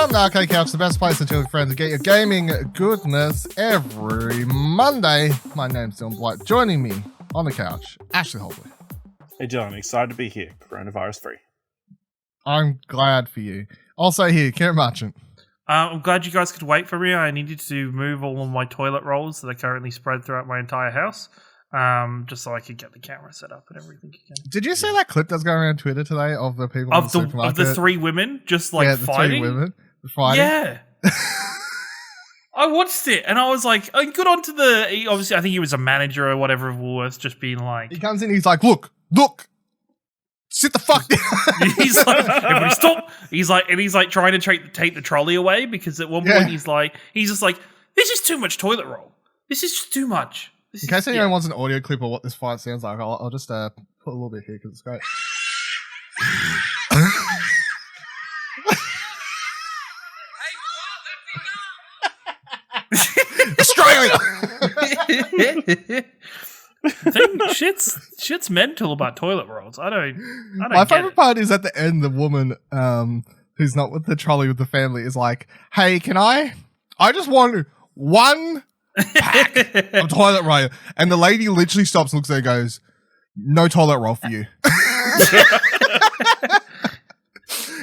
Welcome to Arcade Couch, the best place to chill with friends and get your gaming goodness every Monday. My name's Dylan Blight. Joining me on the couch, Ashley Hobley. Hey Dylan, excited to be here, coronavirus free. I'm glad for you. Also here, Karen Marchant. I'm glad you guys could wait for me. I needed to move all of my toilet rolls that are currently spread throughout my entire house, just so I could get the camera set up and everything again. Did you see that clip that's going around Twitter today of the people in the supermarket? Of the three women just like fighting? Yeah, the 3 women fighting. Yeah. I watched it and I was like, good on to obviously I think he was a manager or whatever of Woolworths, just being like... He comes in, he's like, look, sit the fuck down. He's like, everybody stop. He's like trying to take the trolley away because at one point he's just like, this is too much toilet roll. This is just too much. In case anyone wants an audio clip of what this fight sounds like, I'll just put a little bit here because it's great. Australia! Shit's mental about toilet rolls. I don't My favorite part is at the end, the woman who's not with the trolley with the family is like, hey, can I just want one pack of toilet roll. And the lady literally stops, looks there and goes, no toilet roll for you.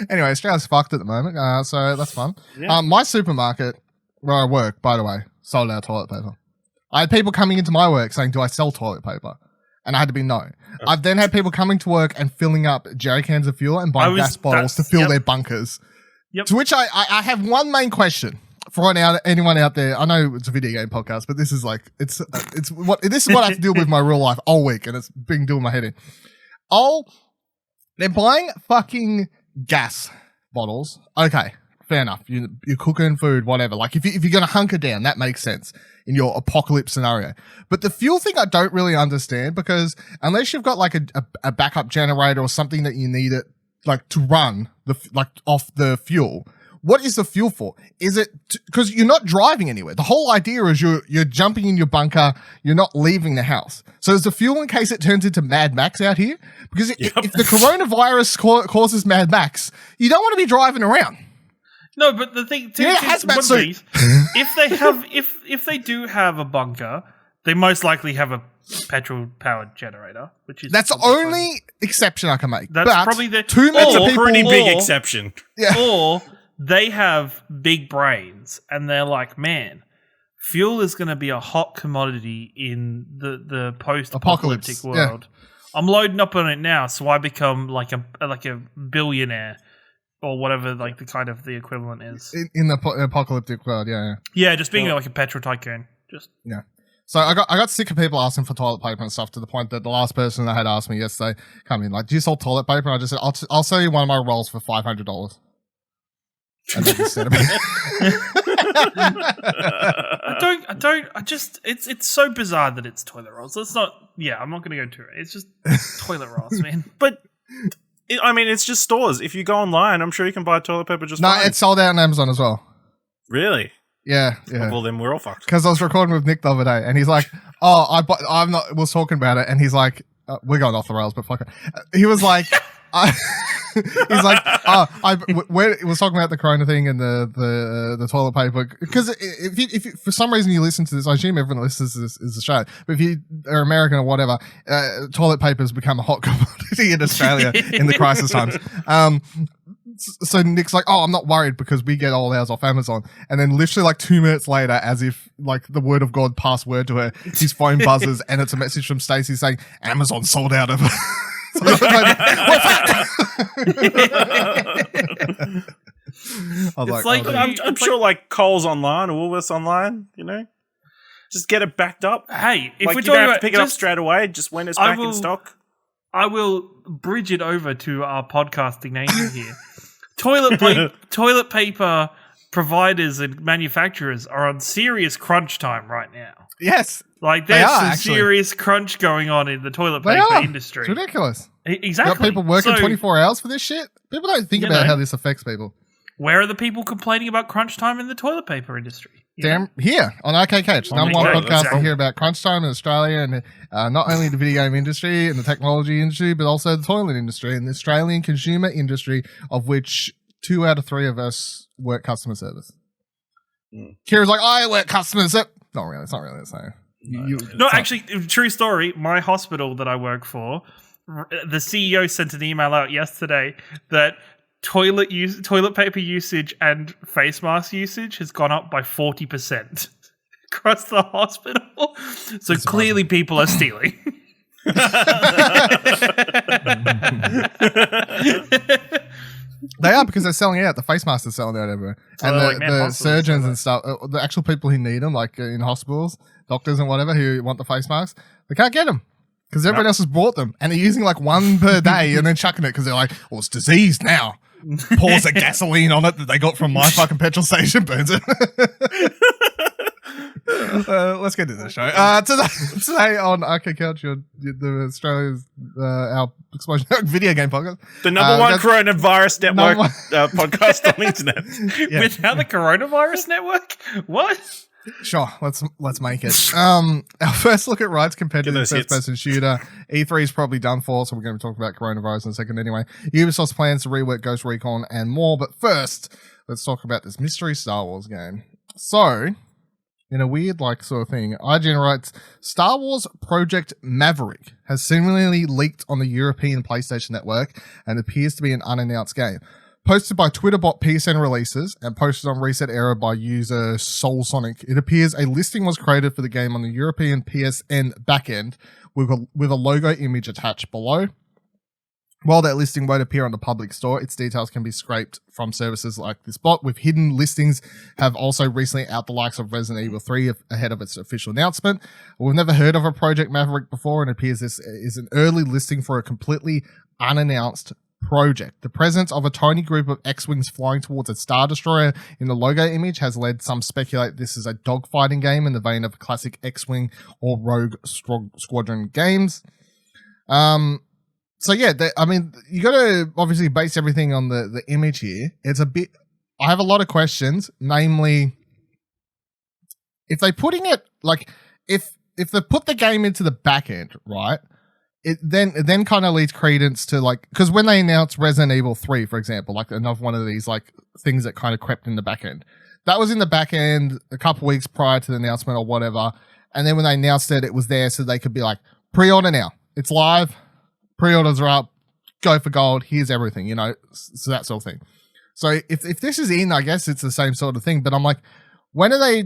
Anyway, Australia's fucked at the moment, so that's fun. Yeah. My supermarket where I work, by the way, sold out toilet paper. I had people coming into my work saying, do I sell toilet paper? And I had to be no. Okay. I've then had people coming to work and filling up jerry cans of fuel and buying gas bottles to fill their bunkers. Yep. To which I have one main question for anyone out there. I know it's a video game podcast, but this is like, this is what I have to deal with my real life all week, and it's been doing my head in. They're buying fucking gas bottles. Okay. Fair enough. You're cooking food, whatever. Like if you're going to hunker down, that makes sense in your apocalypse scenario. But the fuel thing I don't really understand, because unless you've got like a backup generator or something that you need it like to run off the fuel, what is the fuel for? Is it because you're not driving anywhere? The whole idea is you're jumping in your bunker, you're not leaving the house. So is the fuel in case it turns into Mad Max out here? Because if the coronavirus causes Mad Max, you don't want to be driving around. No, but the thing, if they do have a bunker, they most likely have a petrol-powered generator, which is that's the only exception I can make. That's probably the that's a pretty big exception. Yeah. Or they have big brains, and they're like, man, fuel is going to be a hot commodity in the post-apocalyptic world. Yeah. I'm loading up on it now, so I become like a billionaire. Or whatever, like the equivalent is in the apocalyptic world, yeah. Yeah, just being like a petrol tycoon, yeah. So I got sick of people asking for toilet paper and stuff to the point that the last person that had asked me yesterday come in like, "Do you sell toilet paper?" And I just said, "I'll sell you one of my rolls for $500." And then just said it's so bizarre that it's toilet rolls. Let's not. Yeah, I'm not going to go to it. It's just toilet rolls, man. But. I mean, it's just stores. If you go online, I'm sure you can buy toilet paper just fine. No, it's sold out on Amazon as well. Really? Yeah. Well, then we're all fucked. Because I was recording with Nick the other day, and he's like, was talking about it, and he's like, we're going off the rails, but fuck it. He was like, he's like, we was talking about the corona thing and the toilet paper. Because if for some reason you listen to this, I assume everyone listens to this is a show. But if you are American or whatever, toilet paper has become a hot commodity in Australia in the crisis times. So Nick's like, I'm not worried because we get all ours off Amazon. And then literally like 2 minutes later, as if like the word of God passed word to her, his phone buzzes and it's a message from Stacey saying, Amazon sold out of So I'm sure like Coles online or Woolworths online, just get it backed up. Hey, if you don't have to pick it up straight away, just when it's back in stock. I will bridge it over to our podcasting name here. Toilet paper providers and manufacturers are on serious crunch time right now. Yes. Like there's some serious crunch going on in the toilet paper industry. It's ridiculous. Exactly. Got people working 24 hours for this shit? People don't think about how this affects people. Where are the people complaining about crunch time in the toilet paper industry? Here on Arcade Couch, number one podcast to hear about crunch time in Australia, and not only the video game industry and the technology industry, but also the toilet industry and the Australian consumer industry, of which 2 out of 3 of us work customer service. Kira's like, I work customer service. Not really. It's not really the same. No, actually, true story. My hospital that I work for, the CEO sent an email out yesterday that toilet paper usage and face mask usage has gone up by 40% across the hospital. So clearly people are stealing. They are, because they're selling out. The face masks are selling out everywhere. And the surgeons and stuff, the actual people who need them, like in hospitals, doctors and whatever, who want the face masks, they can't get them because everyone else has bought them. And they're using like one per day and then chucking it because they're like, well, it's diseased now. Pours the gasoline on it that they got from my fucking petrol station, burns it. Let's get to the show. Today on Arcade Couch, the Australia's our Explosion video game podcast, the number one coronavirus network podcast on the internet. Yeah. Without the coronavirus network, what? Sure, let's make it. Our first look at Riot's competitive first-person shooter. E3 is probably done for, so we're going to be talking about coronavirus in a second anyway. Ubisoft's plans to rework Ghost Recon and more. But first, let's talk about this mystery Star Wars game. So, in a weird sort of thing, IGN writes, Star Wars Project Maverick has seemingly leaked on the European PlayStation Network and appears to be an unannounced game. Posted by Twitterbot PSN releases and posted on Reset Era by user SoulSonic, it appears a listing was created for the game on the European PSN backend with a logo image attached below. While that listing won't appear on the public store, its details can be scraped from services like this bot, with hidden listings have also recently out the likes of Resident Evil 3 ahead of its official announcement. We've never heard of a Project Maverick before, and it appears this is an early listing for a completely unannounced project. The presence of a tiny group of X-Wings flying towards a Star Destroyer in the logo image has led some speculate this is a dogfighting game in the vein of classic X-Wing or Rogue Squadron games. So yeah, you got to obviously base everything on the image here. It's a bit. I have a lot of questions, namely, if they're putting it if they put the game into the back end, right? It then kind of leads credence to because when they announced Resident Evil 3, for example, another one of these things that kind of crept in the back end, that was in the back end a couple weeks prior to the announcement or whatever, and then when they announced it was there so they could be pre-order now, it's live. Pre-orders are up, go for gold, here's everything, so that sort of thing. So if this is in, I guess it's the same sort of thing, but I'm when are they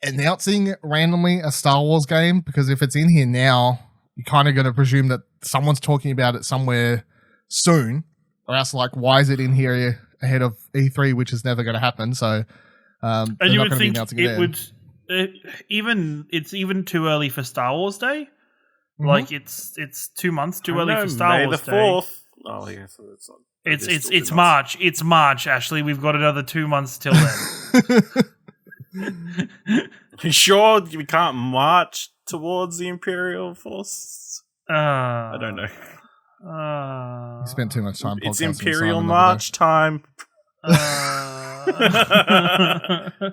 announcing randomly a Star Wars game? Because if it's in here now, you're kind of going to presume that someone's talking about it somewhere soon, or else why is it in here ahead of E3, which is never going to happen, so and you would think it's even too early for Star Wars Day. Mm-hmm. It's 2 months too early for Star Wars Day. May the 4th. Oh yeah, so it's March. It's March, Ashley. We've got another 2 months till then. You sure we can't march towards the Imperial Force? I don't know. You spent too much time. It's Imperial March time.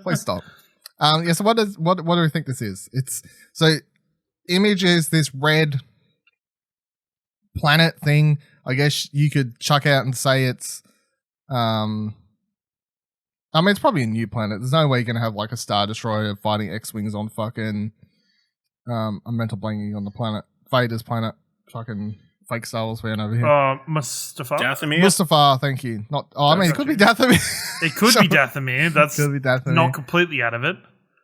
Please stop. Yeah. So what do we think this is? It's image is this red planet thing. I guess you could chuck out and say it's it's probably a new planet. There's no way you're gonna have a Star Destroyer fighting X-Wings on fucking I'm mental blanking on the planet. Vader's planet. Fucking fake Star Wars fan over here. Mustafar. Mustafar, thank you. It could be Dathomir. It could be Dathomir. That's not completely out of it.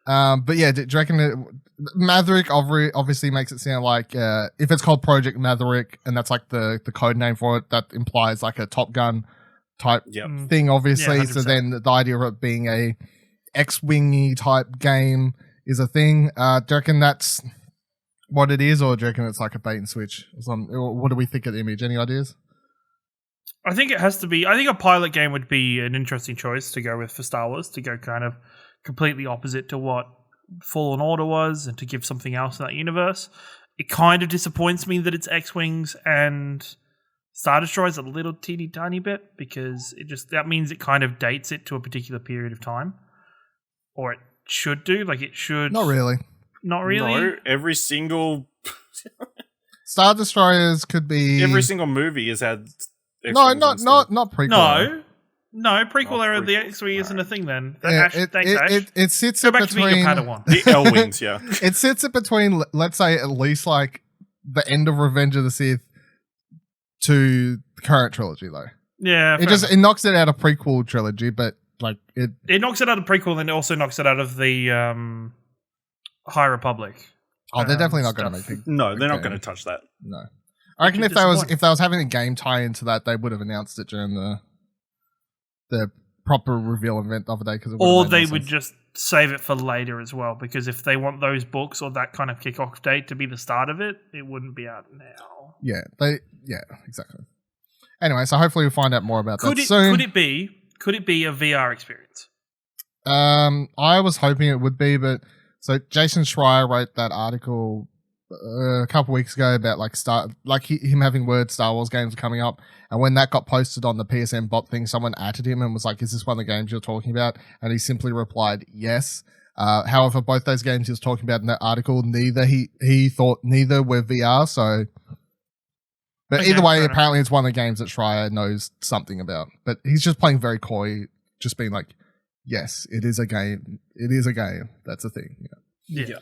But yeah, do you reckon Maverick obviously makes it sound like if it's called Project Maverick and that's the code name for it, that implies a Top Gun type thing, obviously. Yeah, so then the idea of it being a X-Wingy type game is a thing. Do you reckon that's what it is, or do you reckon it's a bait and switch? What do we think of the image? Any ideas? I think it has to be. I think a pilot game would be an interesting choice to go with for Star Wars, to go kind of completely opposite to what Fallen Order was, and to give something else in that universe. It kind of disappoints me that it's X-Wings and Star Destroyers a little teeny tiny bit, because that means it kind of dates it to a particular period of time, or it should do. It should. Not really. Not really. No, every single Star Destroyers could be. Every single movie has had. No, not prequel. No, prequel era of the X-Wing isn't a thing then. It sits Go in back to being between a Padawan. The L-Wings, yeah. It sits in between, let's say, at least like the end of Revenge of the Sith to the current trilogy, though. Yeah, it knocks it out of prequel trilogy, but like it knocks it out of prequel, and it also knocks it out of the High Republic. Oh, they're definitely not going to make it. No, they're not going to touch that. No, I reckon if they was having a game tie into that, they would have announced it during the proper reveal event the other day. Or they would just save it for later as well, because if they want those books or that kind of kickoff date to be the start of it, it wouldn't be out now. Yeah, exactly. Anyway, so hopefully we'll find out more about that soon. Could it be a VR experience? I was hoping it would be, but so Jason Schreier wrote that article a couple weeks ago about him having word Star Wars games are coming up, and when that got posted on the PSN bot thing, someone added him and was like, "Is this one of the games you're talking about?" And he simply replied, "Yes." However, both those games he was talking about in that article, he thought neither were VR. So, but either way, apparently it's one of the games that Schreier knows something about. But he's just playing very coy, just being like, "Yes, it is a game. It is a game. That's a thing." Yeah.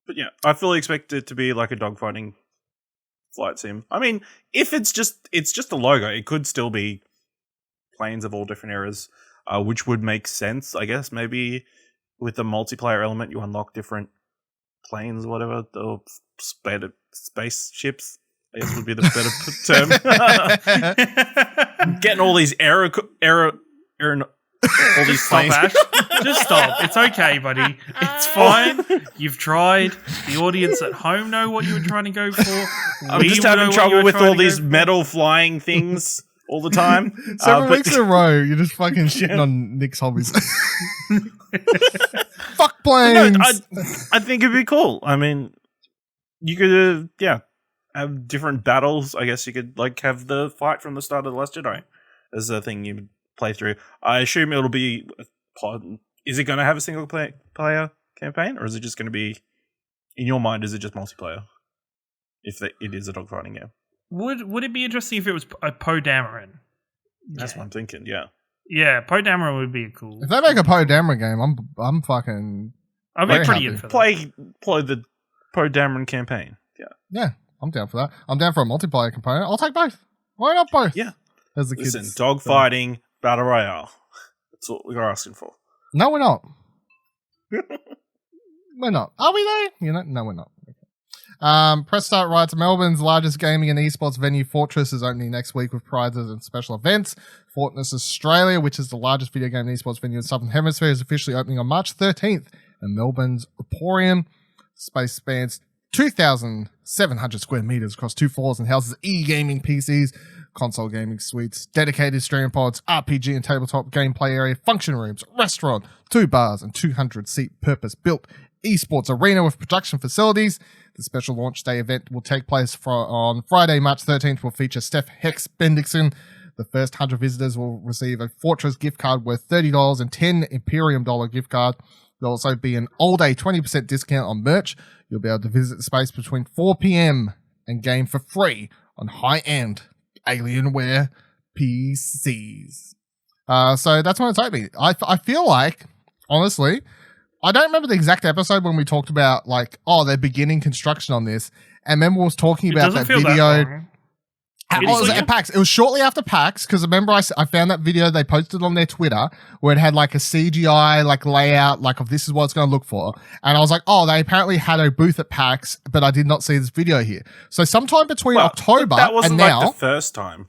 But yeah, I fully expect it to be like a dogfighting flight sim. I mean, if it's just a logo, it could still be planes of all different eras, which would make sense, I guess. Maybe with the multiplayer element, you unlock different planes, whatever, or spaceships, I guess would be the better term. Getting all these all these planes. Stop, Ash. Just stop. It's okay, buddy. It's fine. You've tried. The audience at home know what you were trying to go for. I'm just having trouble with all these metal flying things all the time. Several weeks in a row, you're just fucking shitting on Nick's hobbies. Fuck planes. No, I think it'd be cool. I mean, you could, have different battles. I guess you could have the fight from the start of The Last Jedi as a thing you play through. I assume it'll be. Is it going to have a single player campaign, or is it just going to be, in your mind, is it just multiplayer? If it is a dogfighting game, would it be interesting if it was a Poe Dameron? That's what I'm thinking. Yeah, yeah, Poe Dameron would be cool. If they make a Poe Dameron game, I'm fucking. I'll be pretty in for that. Play the Poe Dameron campaign. Yeah, I'm down for that. I'm down for a multiplayer component. I'll take both. Why not both? Yeah, as the kids. Listen, dogfighting battle royale. That's what we're asking for. No, we're not. We're not. Are we though? No, we're not. Okay. Press start writes, Melbourne's largest gaming and esports venue, Fortress, is opening next week with prizes and special events. Fortress Australia, which is the largest video game and esports venue in the Southern Hemisphere, is officially opening on March 13th. And Melbourne's Emporium space spans 2,700 square meters across 2 floors and houses e-gaming PCs, console gaming suites, dedicated stream pods, RPG and tabletop gameplay area, function rooms, restaurant, 2 bars, and 200-seat purpose-built esports arena with production facilities. The special launch day event will take place on Friday, March 13th. Will feature Steph Hex Bendixson. The first 100 visitors will receive a Fortress gift card worth $30 and 10 Imperium dollar gift card. There'll also be an all-day 20% discount on merch. You'll be able to visit the space between 4 p.m. and game for free on high-end Alienware PCs. So that's when it's opening. I feel like, honestly, I don't remember the exact episode when we talked about they're beginning construction on this, and remember was talking about that video. It was at PAX. It was shortly after PAX, because remember I found that video they posted on their Twitter where it had a CGI layout of this is what it's going to look for, and I was like, they apparently had a booth at PAX, but I did not see this video here. So sometime between October that wasn't and now, the first time.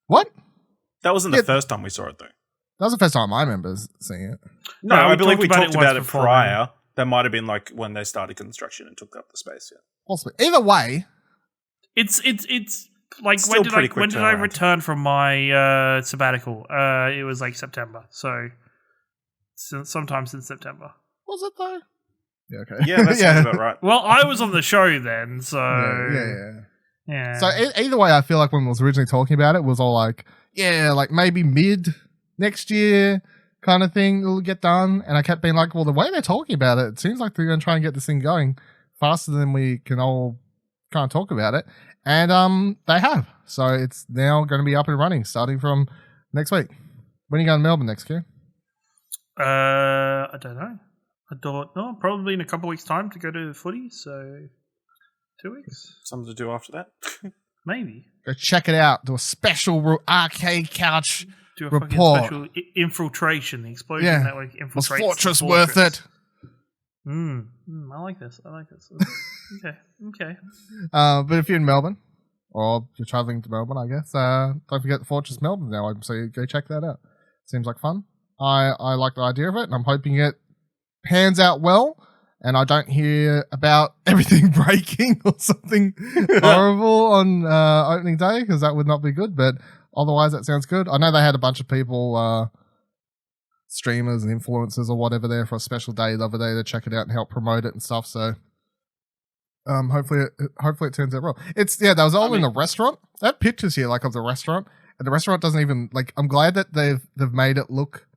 What? That wasn't the first time we saw it though. That was the first time I remember seeing it. No, I believe we talked about it prior. That might have been when they started construction and took up the space. Yeah, possibly. Either way, it's. When did I return from my sabbatical? It was September, so sometime since September. Was it though? Yeah, okay. Yeah, that sounds about right. Well, I was on the show then, so yeah. So either way, I feel like when we was originally talking about it, it was all maybe mid next year kind of thing it'll get done, and I kept being well, the way they're talking about it, it seems like they're going to try and get this thing going faster than we can all kind of talk about it. And they have. So it's now going to be up and running starting from next week. When are you going to Melbourne next year? I don't know. I thought, no, probably in a couple of weeks' time to go to the footy, so 2 weeks. Something to do after that? Maybe. Go check it out. Do a special arcade couch Do a report. fucking special infiltration, the explosion that like infiltrates. Was Fortress worth it? I like this. Okay. But if you're in Melbourne, or you're traveling to Melbourne, I guess, don't forget the Fortress Melbourne now, so go check that out. Seems like fun. I like the idea of it, and I'm hoping it pans out well, and I don't hear about everything breaking or something horrible on opening day, because that would not be good, but otherwise that sounds good. I know they had a bunch of people, streamers and influencers or whatever there for a special day the other day to check it out and help promote it and stuff, so hopefully it turns out well. That was all in the restaurant. They have pictures here like of the restaurant, and the restaurant doesn't even like. I'm glad that they've made it look.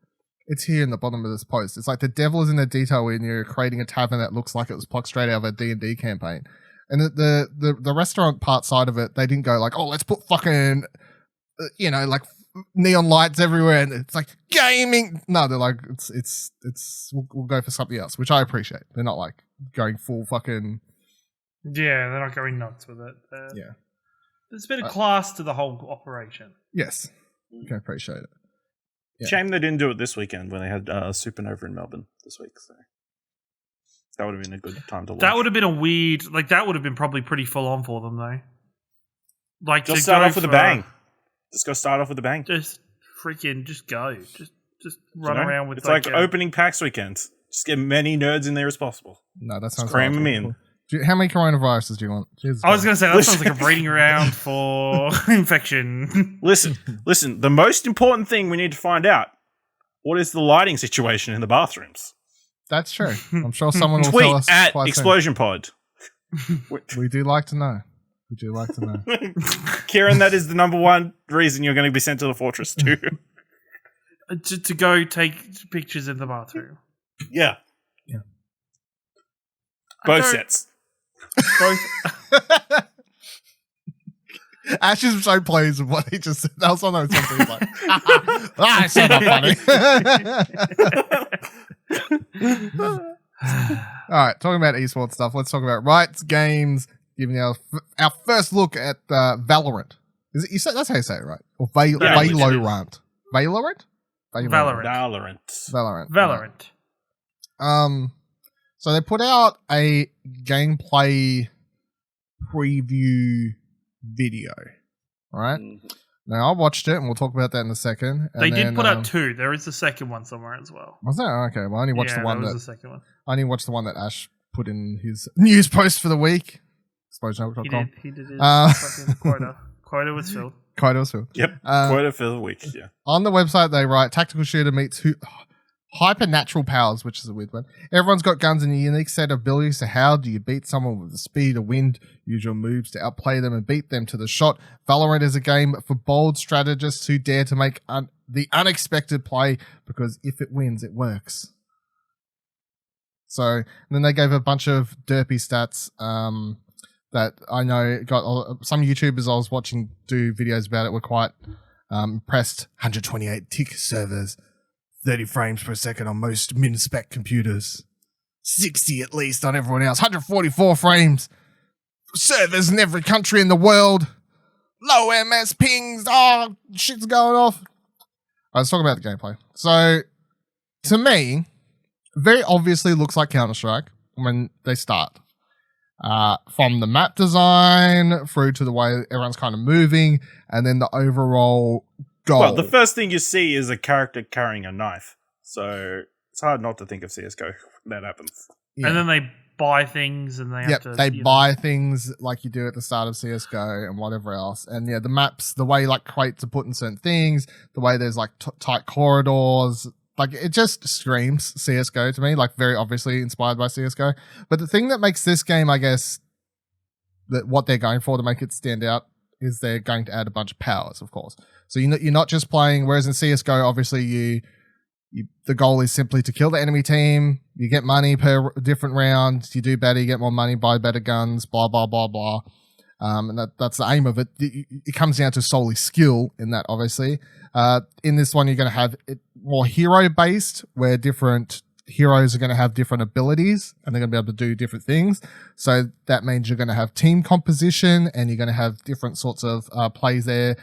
It's here in the bottom of this post. It's like the devil is in the detail when you're creating a tavern that looks like it was plucked straight out of a D&D campaign. And the restaurant part side of it, they didn't go like, oh, let's put fucking like neon lights everywhere and it's like gaming. No, they're like it's we'll go for something else, which I appreciate. They're not like going full fucking. Yeah, they're not going nuts with it. Yeah. There's a bit of class to the whole operation. Yes. I can appreciate it. Yeah. Shame they didn't do it this weekend when they had Supernova in Melbourne this week. So that would have been a good time to launch. That would have been a weird... that would have been probably pretty full on for them, though. Like, just start off with a bang. Just go start off with a bang. Just go. Just run around with... It's like opening PAX weekend. Just get many nerds in there as possible. No, that sounds... Cram them in. How many coronaviruses do you want? Jesus I was going to say, that sounds like a breeding ground for infection. Listen. The most important thing we need to find out, what is the lighting situation in the bathrooms? That's true. I'm sure someone will Tweet tell us. at Explosion Pod. We do like to know. Kieran, that is the number one reason you're going to be sent to the Fortress too. to go take pictures in the bathroom. Yeah. Both sets. Both. Ash is so pleased with what he just said. That was one of those things he's like, it's so not funny. All right, talking about esports stuff, let's talk about Riot's games, giving our first look at Valorant. Is it? You said that's how you say it, right? Or Valorant? Valorant. So they put out a gameplay preview video, right? Mm-hmm. Now, I watched it, and we'll talk about that in a second. They did put out two. There is a second one somewhere as well. Was there? Okay, well, I only watched the one the second one. I only watched the one that Ash put in his news post for the week. ExplosionNetwork.com. He did his fucking quota. Quota was filled. Yep, quota for the week, yeah. On the website, they write, tactical shooter meets hypernatural powers, which is a weird one. Everyone's got guns and a unique set of abilities, so how do you beat someone with the speed of wind? Use your moves to outplay them and beat them to the shot. Valorant is a game for bold strategists who dare to make the unexpected play, because if it wins, it works. So, and then they gave a bunch of derpy stats that I know got some YouTubers I was watching do videos about it were quite impressed. 128 tick servers. 30 frames per second on most min-spec computers. 60 at least on everyone else. 144 frames. Servers in every country in the world. Low MS pings. Oh, shit's going off. Let's talk about the gameplay. So, to me, very obviously looks like Counter-Strike when they start. From the map design through to the way everyone's kind of moving, and then the overall goal. Well, the first thing you see is a character carrying a knife. So it's hard not to think of CSGO when that happens. Yeah. And then they buy things and they have to... they buy things like you do at the start of CSGO and whatever else. And yeah, the maps, the way like crates are put in certain things, the way there's like tight corridors, like it just screams CSGO to me, like very obviously inspired by CSGO. But the thing that makes this game, I guess, that what they're going for to make it stand out is they're going to add a bunch of powers, of course. So you're not just playing, whereas in CSGO, obviously the goal is simply to kill the enemy team. You get money per different round. You do better, you get more money, buy better guns, blah, blah, blah, blah. And that's the aim of it. It comes down to solely skill in that, obviously. In this one, you're going to have it more hero-based, where different heroes are going to have different abilities and they're going to be able to do different things. So that means you're going to have team composition and you're going to have different sorts of plays there.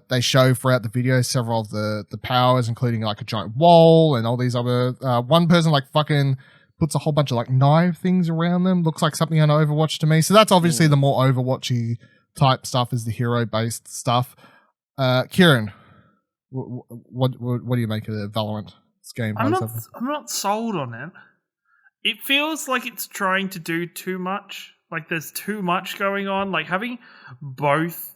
They show throughout the video several of the powers, including like a giant wall and all these other... one person like fucking puts a whole bunch of like knife things around them. Looks like something on Overwatch to me. So that's obviously the more Overwatchy type stuff, is the hero-based stuff. Kieran, what do you make of the Valorant game? I'm not sold on it. It feels like it's trying to do too much. Like there's too much going on. Like having both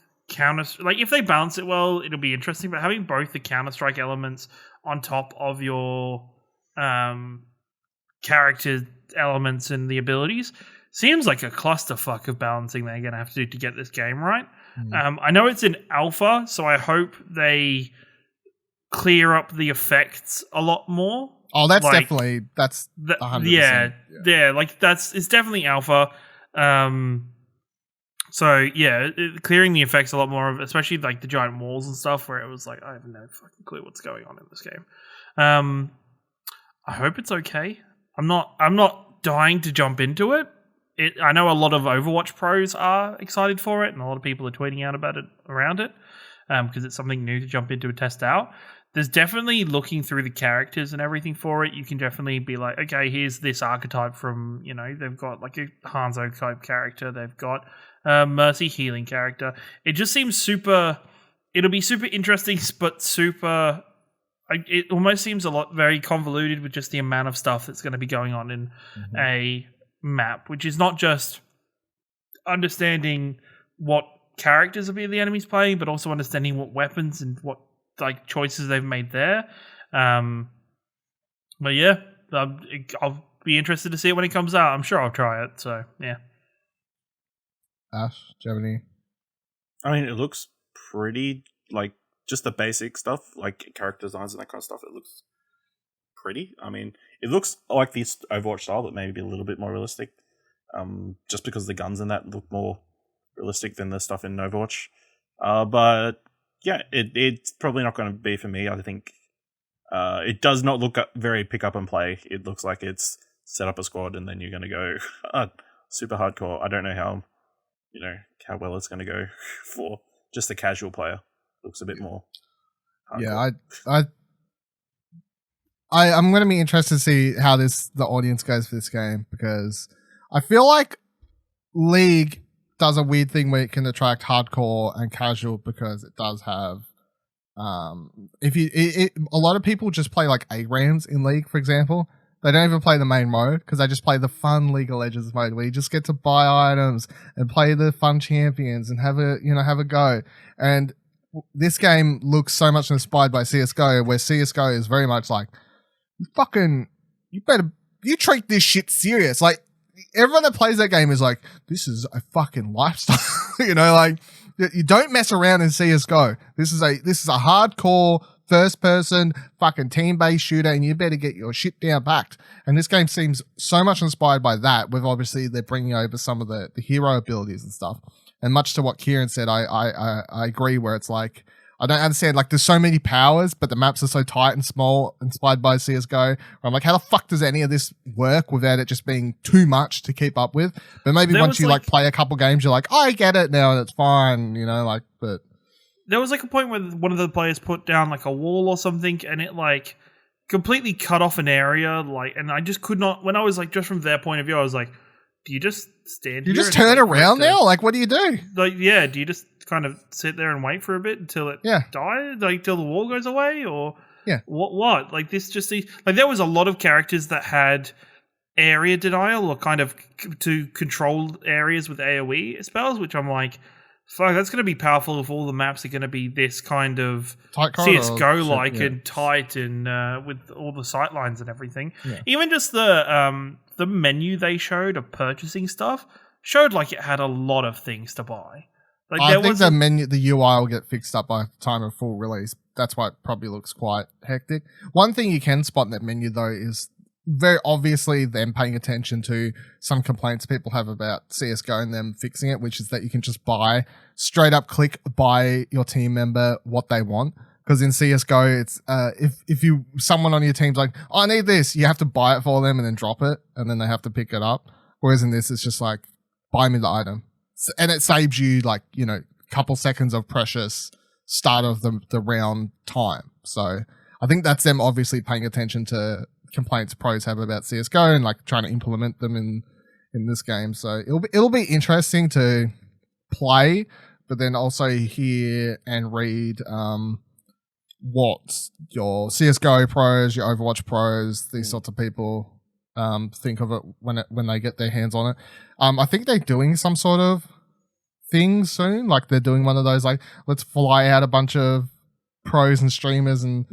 like if they balance it well, it'll be interesting. But having both the Counter-Strike elements on top of your character elements and the abilities seems like a clusterfuck of balancing they're going to have to do to get this game right. I know it's in alpha, so I hope they clear up the effects a lot more. Oh, that's like, definitely 100%. Yeah, like it's definitely alpha. So yeah, clearing the effects a lot more, especially like the giant walls and stuff, where it was like I have no fucking clue what's going on in this game. I hope it's okay. I'm not dying to jump into it. I know a lot of Overwatch pros are excited for it, and a lot of people are tweeting out about it around it because it's something new to jump into and test out. There's definitely looking through the characters and everything for it. You can definitely be like, okay, here's this archetype from, they've got like a Hanzo type character. They've got a Mercy healing character. It just seems it'll be super interesting, but super, it almost seems very convoluted with just the amount of stuff that's going to be going on in a map, which is not just understanding what characters will be the enemies playing, but also understanding what weapons and what like choices they've made there. But yeah, I'll be interested to see it when it comes out. I'm sure I'll try it. So yeah. Ash, Germany. I mean, it looks pretty like just the basic stuff, like character designs and that kind of stuff. It looks pretty. I mean, it looks like this Overwatch style, but maybe a little bit more realistic. Just because the guns in that look more realistic than the stuff in Overwatch. But yeah, it's probably not going to be for me. I think it does not look very pick up and play. It looks like it's set up a squad and then you're going to go super hardcore. I don't know how well it's going to go for just the casual player. Looks a bit more hardcore. Yeah, I'm going to be interested to see how the audience goes for this game, because I feel like League does a weird thing where it can attract hardcore and casual, because it does have a lot of people just play like ARAMs in League, for example. They don't even play the main mode because they just play the fun League of Legends mode where you just get to buy items and play the fun champions and have a go. And this game looks so much inspired by CSGO, where CSGO is very much like, you treat this shit serious. Like, everyone that plays that game is like, this is a fucking lifestyle. Like, you don't mess around in CSGO. This is a hardcore first person fucking team-based shooter, and you better get your shit down packed. And this game seems so much inspired by that, with obviously they're bringing over some of the hero abilities and stuff. And much to what Kieran said, I agree, where it's like, I don't understand, like, there's so many powers, but the maps are so tight and small, inspired by CSGO. I'm like, how the fuck does any of this work without it just being too much to keep up with? But maybe once you play a couple games, you're like, I get it now and it's fine, but... There was like a point where one of the players put down like a wall or something, and it like completely cut off an area, and I just could not, when I was like, just from their point of view, I was like, do you just stand here? You just turn around now? Like, what do you do? Like, yeah, do you just kind of sit there and wait for a bit until it dies? Like, till the wall goes away? Or what? Like, this just... Like, there was a lot of characters that had area denial, or kind of to control areas with AoE spells, which I'm like, fuck, that's going to be powerful if all the maps are going to be this kind of CSGO-like and tight and with all the sight lines and everything. Yeah. Even just the menu they showed of purchasing stuff showed like it had a lot of things to buy. Like, I think the UI will get fixed up by the time of full release. That's why it probably looks quite hectic. One thing you can spot in that menu, though, is very obviously them paying attention to some complaints people have about CSGO and them fixing it, which is that you can just straight up click buy your team member what they want. Because in CSGO, it's if someone on your team's like, oh, I need this, you have to buy it for them and then drop it, and then they have to pick it up. Whereas in this, it's just like, buy me the item. And it saves you like, a couple seconds of precious start of the round time. So I think that's them obviously paying attention to complaints pros have about CSGO and like trying to implement them in this game. So it'll be interesting to play, but then also hear and read what your CSGO pros, your Overwatch pros, these sorts of people think of it when they get their hands on it. I think they're doing some sort of thing soon, like they're doing one of those like let's fly out a bunch of pros and streamers and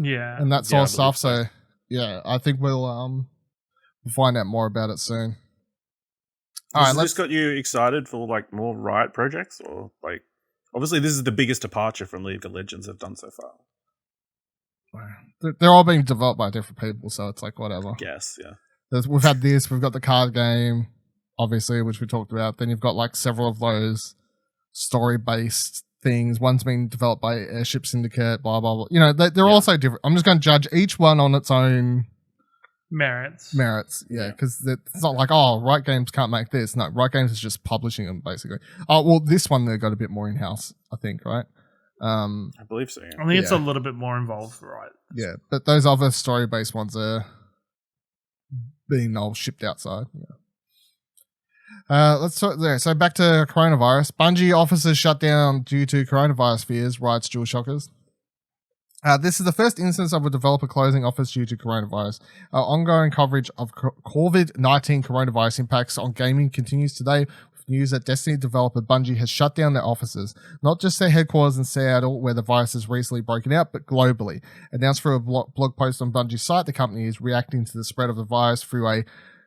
that sort of stuff. So yeah, I think we'll find out more about it soon. Has this got you excited for like more Riot projects, or like obviously this is the biggest departure from League of Legends have done so far? They're all being developed by different people, so it's like whatever. Yes, yeah. We've had this, we've got the card game, obviously, which we talked about. Then you've got like several of those story-based things. One's been developed by Airship Syndicate, blah, blah, blah. They're all so different. I'm just going to judge each one on its own merits. Yeah, because it's not like, oh, Riot Games can't make this. No, Riot Games is just publishing them, basically. Oh, well, this one, they got a bit more in-house, I think, right? I believe so. Yeah. I think it's a little bit more involved, right? Yeah, but those other story-based ones are being all shipped outside. Yeah. Let's talk there. So back to coronavirus. Bungie offices shut down due to coronavirus fears, Riot's Dual Shockers. This is the first instance of a developer closing office due to coronavirus. Ongoing coverage of COVID-19 coronavirus impacts on gaming continues today. News that Destiny developer Bungie has shut down their offices, not just their headquarters in Seattle, where the virus has recently broken out, but globally. Announced through a blog post on Bungie's site, the company is reacting to the spread of the virus through a,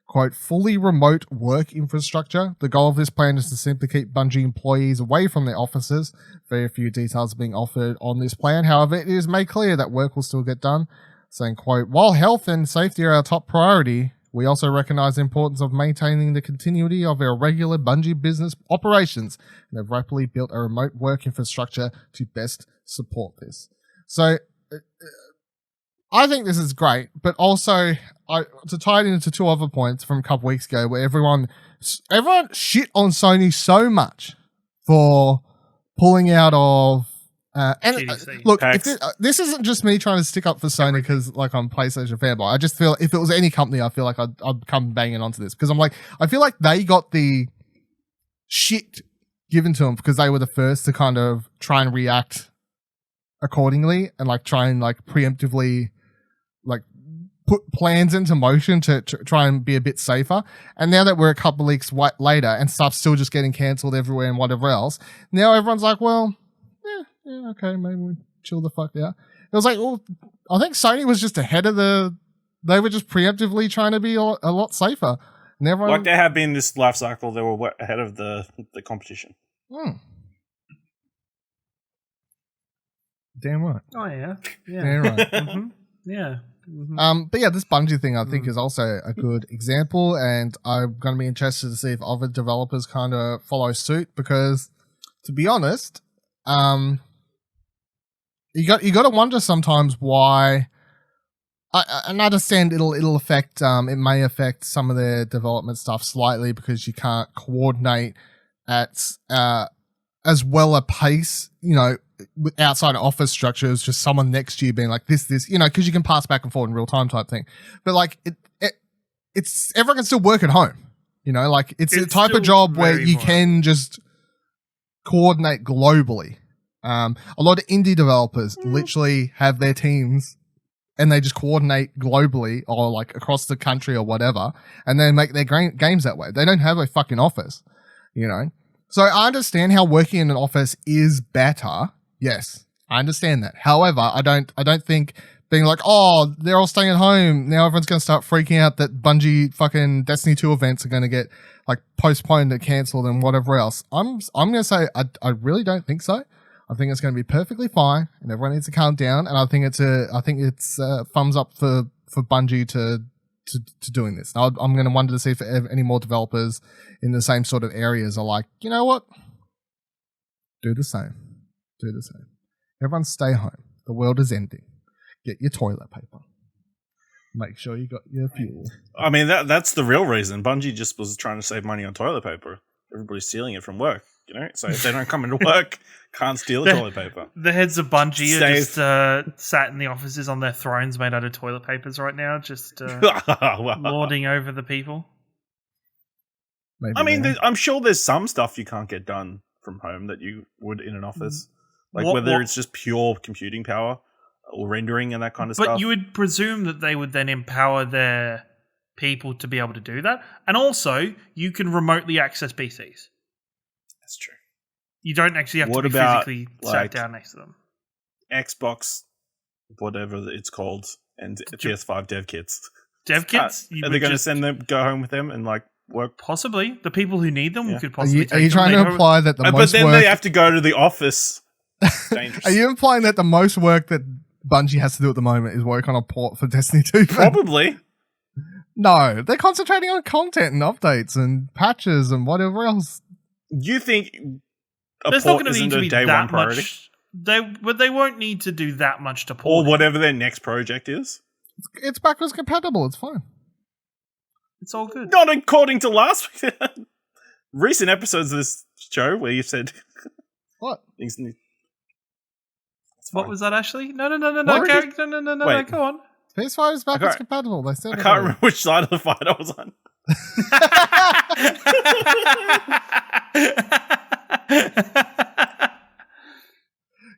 quote, fully remote work infrastructure. The goal of this plan is to simply keep Bungie employees away from their offices. Very few details are being offered on this plan. However, it is made clear that work will still get done, saying, quote, while health and safety are our top priority, we also recognize the importance of maintaining the continuity of our regular Bungie business operations and have rapidly built a remote work infrastructure to best support this. So I think this is great, but also to tie it into two other points from a couple weeks ago where everyone shit on Sony so much for pulling out of look, if this isn't just me trying to stick up for Sony because like I'm a PlayStation fanboy. I just feel if it was any company, I feel like I'd come banging onto this because I'm like, I feel like they got the shit given to them because they were the first to kind of try and react accordingly and like try and like preemptively like put plans into motion to try and be a bit safer. And now that we're a couple of weeks later and stuff's still just getting cancelled everywhere and whatever else, now everyone's like, well, yeah, okay, maybe we chill the fuck out. It was like, well, I think Sony was just ahead of they were just preemptively trying to be a lot safer. And everyone, like they have been this life cycle, they were ahead of the competition. Damn right. Oh, yeah. Damn right. Mm-hmm. Yeah. Mm-hmm. But yeah, this Bungie thing I think is also a good example, and I'm going to be interested to see if other developers kind of follow suit because, to be honest, you got to wonder sometimes why. I understand it'll affect it may affect some of their development stuff slightly because you can't coordinate at as well a pace, outside of office structure. It's just someone next to you being like this, because you can pass back and forth in real time type thing. But like it's everyone can still work at home, like it's a type of job where you can just coordinate globally. A lot of indie developers literally have their teams and they just coordinate globally or like across the country or whatever, and they make their games that way. They don't have a fucking office, So I understand how working in an office is better. Yes, I understand that. However, I don't think being like, oh, they're all staying at home. Now everyone's going to start freaking out that Bungie fucking Destiny 2 events are going to get like postponed and cancelled and whatever else. I'm going to say I really don't think so. I think it's going to be perfectly fine and everyone needs to calm down. And I think it's thumbs up for Bungie to to doing this. Now, I'm going to wonder to see if any more developers in the same sort of areas are like, you know what? Do the same. Do the same. Everyone stay home. The world is ending. Get your toilet paper. Make sure you got your fuel. I mean, that's the real reason. Bungie just was trying to save money on toilet paper. Everybody's stealing it from work, So if they don't come into work, can't steal the toilet paper. The heads of Bungie are just sat in the offices on their thrones made out of toilet papers right now, just lording over the people. Maybe I'm sure there's some stuff you can't get done from home that you would in an office. Like whether it's just pure computing power or rendering and that kind of stuff. But you would presume that they would then empower their people to be able to do that. And also, you can remotely access PCs. That's true. You don't actually have to be physically sat down next to them. Xbox, whatever it's called, and PS5 dev kits. Dev kits? Are they going to go home with them and work? Possibly. The people who need them could possibly take them. Are you trying to imply that but then they have to go to the office. Dangerous. Are you implying that the most work that Bungie has to do at the moment is work on a port for Destiny 2? Probably. No, they're concentrating on content and updates and patches and whatever else. You think there's not going to need to be that much? They won't need to do that much to port. Or whatever their next project is. It's backwards compatible. It's fine. It's all good. Not according to last week. Recent episodes of this show where you said what things. What was that, Ashley? No, go on. PS5 is backwards compatible. They said I can't remember which side of the fight I was on.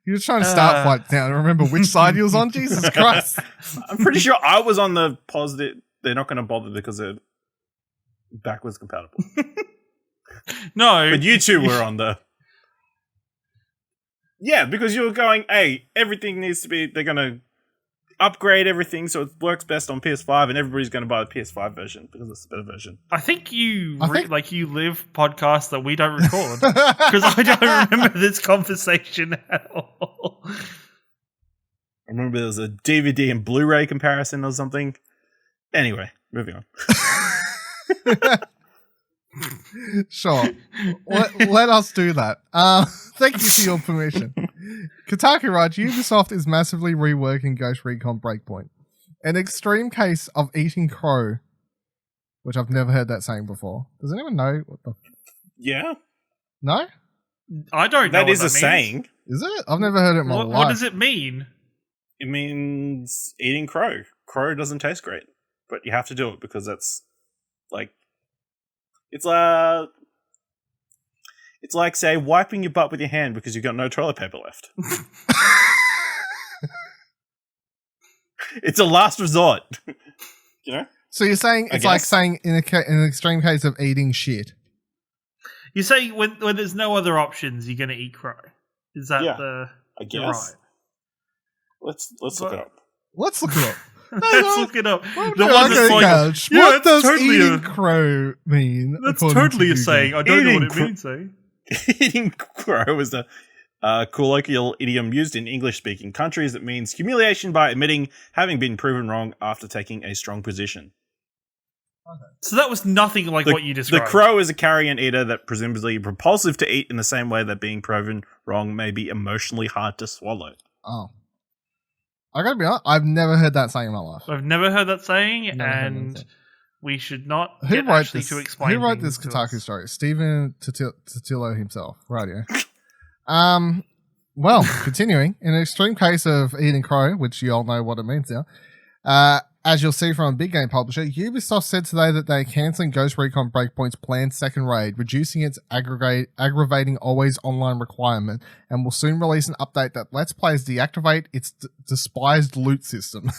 You're just trying to start fights now and remember which side you was on. Jesus Christ. I'm pretty sure I was on the positive. They're not going to bother because they're backwards compatible. No. But you two were on the... Yeah, because you were going, hey, everything needs to be... They're going to upgrade everything so it works best on PS5 and everybody's going to buy the PS5 version because it's a better version. I think you live podcasts that we don't record because I don't remember this conversation at all. I remember there was a DVD and Blu-ray comparison or something. Anyway, moving on. Sure. Let us do that. Thank you for your permission. Kotaku writes, Ubisoft is massively reworking Ghost Recon Breakpoint. An extreme case of eating crow, which I've never heard that saying before. Does anyone know what the... Yeah. No? I don't know that is a means. saying. Is it? I've never heard it in my life. What does it mean? It means eating crow. Crow doesn't taste great, but you have to do it because that's like... It's like, say, wiping your butt with your hand because you've got no toilet paper left. It's a last resort. You know? So you're saying it's like saying in an extreme case of eating shit. You say when there's no other options, you're going to eat crow. Is that I guess. Right? Let's look it up. Let's look it up. Let's look it up. What does eating crow mean? That's totally a saying. I don't know what it means, eh? Eating crow is a colloquial idiom used in English-speaking countries that means humiliation by admitting having been proven wrong after taking a strong position. Okay. So that was nothing like what you described. The crow is a carrion eater that presumably repulsive to eat in the same way that being proven wrong may be emotionally hard to swallow. Oh. I gotta be honest, I've never heard that saying in my life. I've never heard that saying, and we should not get Ashley to explain. Who wrote this Kotaku story? Stephen Totillo himself. Radio. Well, continuing. In an extreme case of eating crow, which you all know what it means now, as you'll see from a big game publisher, Ubisoft said today that they're cancelling Ghost Recon Breakpoint's planned second raid, reducing its aggravating always online requirement, and will soon release an update that lets players deactivate its despised loot system.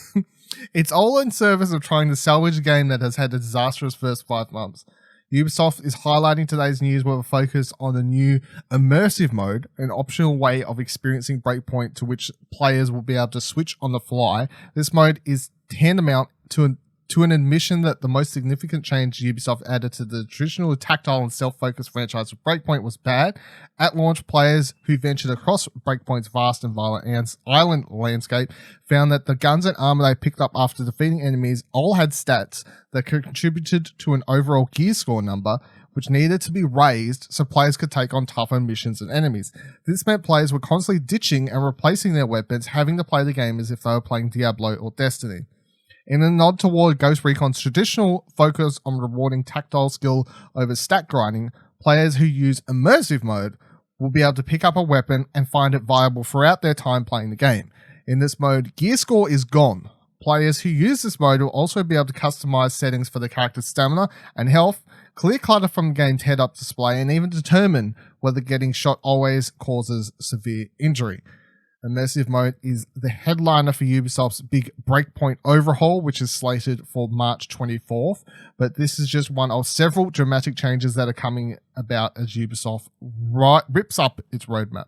It's all in service of trying to salvage a game that has had a disastrous first 5 months. Ubisoft is highlighting today's news with a focus on the new immersive mode, an optional way of experiencing Breakpoint to which players will be able to switch on the fly. This mode is tantamount to to an admission that the most significant change Ubisoft added to the traditional tactile and self-focused franchise of Breakpoint was bad. At launch, players who ventured across Breakpoint's vast and violent island landscape found that the guns and armor they picked up after defeating enemies all had stats that contributed to an overall gear score number, which needed to be raised so players could take on tougher missions and enemies. This meant players were constantly ditching and replacing their weapons, having to play the game as if they were playing Diablo or Destiny. In a nod toward Ghost Recon's traditional focus on rewarding tactile skill over stat grinding, players who use immersive mode will be able to pick up a weapon and find it viable throughout their time playing the game. In this mode, gear score is gone. Players who use this mode will also be able to customize settings for the character's stamina and health, clear clutter from the game's head-up display, and even determine whether getting shot always causes severe injury. Immersive mode is the headliner for Ubisoft's big Breakpoint overhaul, which is slated for March 24th. But this is just one of several dramatic changes that are coming about as Ubisoft rips up its roadmap.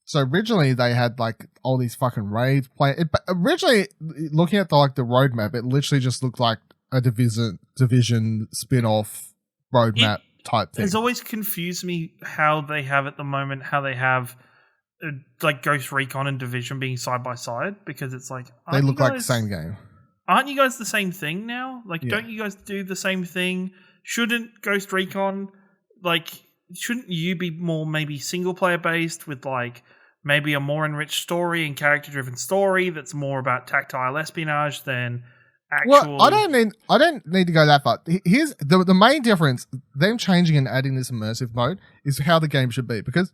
So originally they had like all these fucking raids play. Originally, looking at the roadmap, it literally just looked like a division spin-off roadmap type thing. It's always confused me how they have at the moment, how they have like Ghost Recon and Division being side by side, because it's like they look like the same game. Aren't you guys the same thing now? Like, don't you guys do the same thing? Shouldn't Ghost Recon, shouldn't you be more maybe single player based with maybe a more enriched story and character driven story that's more about tactile espionage than actual... Well, I don't need to go that far. Here's the main difference, them changing and adding this immersive mode, is how the game should be, because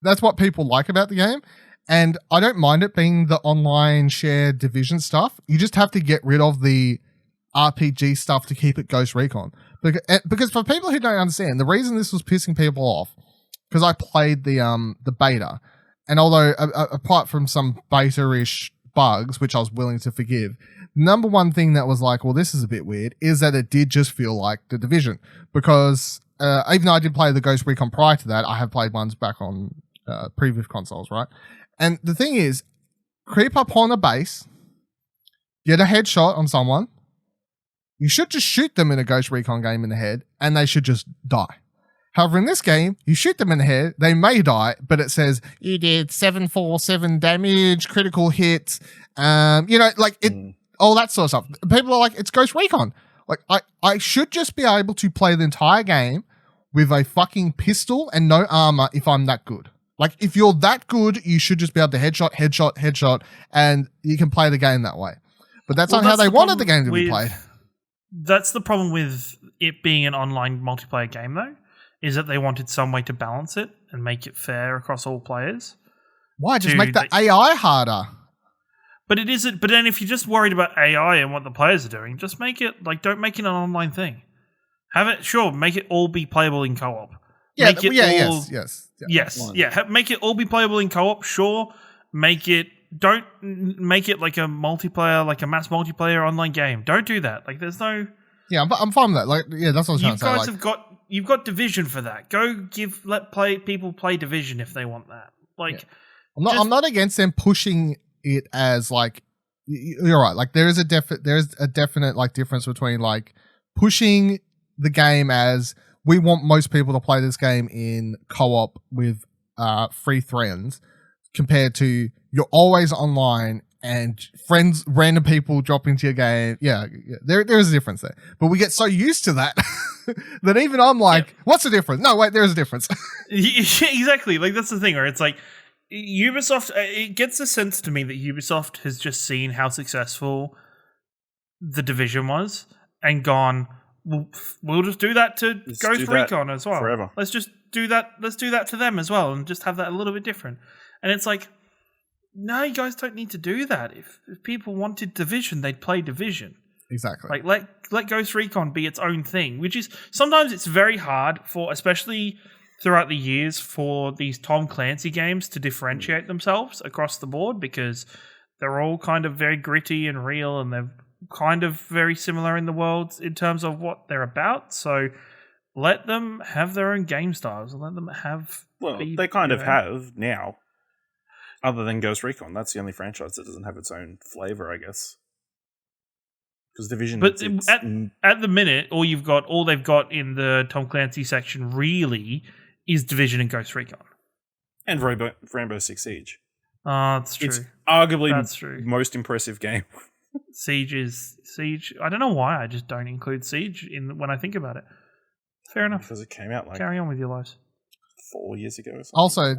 that's what people like about the game. And I don't mind it being the online shared Division stuff. You just have to get rid of the RPG stuff to keep it Ghost Recon. Because for people who don't understand, the reason this was pissing people off, because I played the beta, and although apart from some beta-ish bugs, which I was willing to forgive, number one thing that was like, well, this is a bit weird, is that it did just feel like the Division. Because even though I did play the Ghost Recon prior to that, I have played ones back on previous consoles, right? And the thing is, creep up on a base, get a headshot on someone, you should just shoot them in a Ghost Recon game in the head, and they should just die. However, in this game, you shoot them in the head, they may die, but it says, you did 747 damage, critical hit, all that sort of stuff. People are like, it's Ghost Recon. I should just be able to play the entire game with a fucking pistol and no armor if I'm that good. If you're that good, you should just be able to headshot, and you can play the game that way. But that's not how they wanted the game to be played. That's the problem with it being an online multiplayer game, though, is that they wanted some way to balance it and make it fair across all players. Why? Just make the AI harder. But it isn't. But then if you're just worried about AI and what the players are doing, just make it, don't make it an online thing. Make it all be playable in co-op. Yeah, make it make it all be playable in co-op, sure. Don't make it like a multiplayer, like a mass multiplayer online game. Don't do that. There's no... Yeah, I'm fine with that. That's what I was trying to say. You guys you've got Division for that. Go let people play Division if they want that. I'm not against them pushing it as you're right. There is a definite difference between pushing the game as we want most people to play this game in co-op with free friends, compared to you're always online and random people drop into your game. Yeah, there is a difference there. But we get so used to that that even I'm like, what's the difference? No, wait, there is a difference. Exactly. That's the thing where it's Ubisoft, it gets a sense to me that Ubisoft has just seen how successful the Division was and gone, we'll just do that to Ghost Recon as well. Forever. Let's just do that. Let's do that to them as well, and just have that a little bit different. And it's no, you guys don't need to do that. If people wanted Division, they'd play Division. Exactly. Let Ghost Recon be its own thing, which is sometimes it's very hard for, especially throughout the years, for these Tom Clancy games to differentiate themselves across the board, because they're all kind of very gritty and real, and they're kind of very similar in the world in terms of what they're about. So let them have their own game styles and let them have... Well, they kind of have now. Other than Ghost Recon, that's the only franchise that doesn't have its own flavor, I guess. Because Division, but at the minute, all they've got in the Tom Clancy section really is Division and Ghost Recon and Rainbow Six Siege. That's true. It's arguably true. Most impressive game. Siege. I don't know why I just don't include Siege when I think about it. Fair enough. Because it came out carry on with your lives. 4 years ago or something. Also,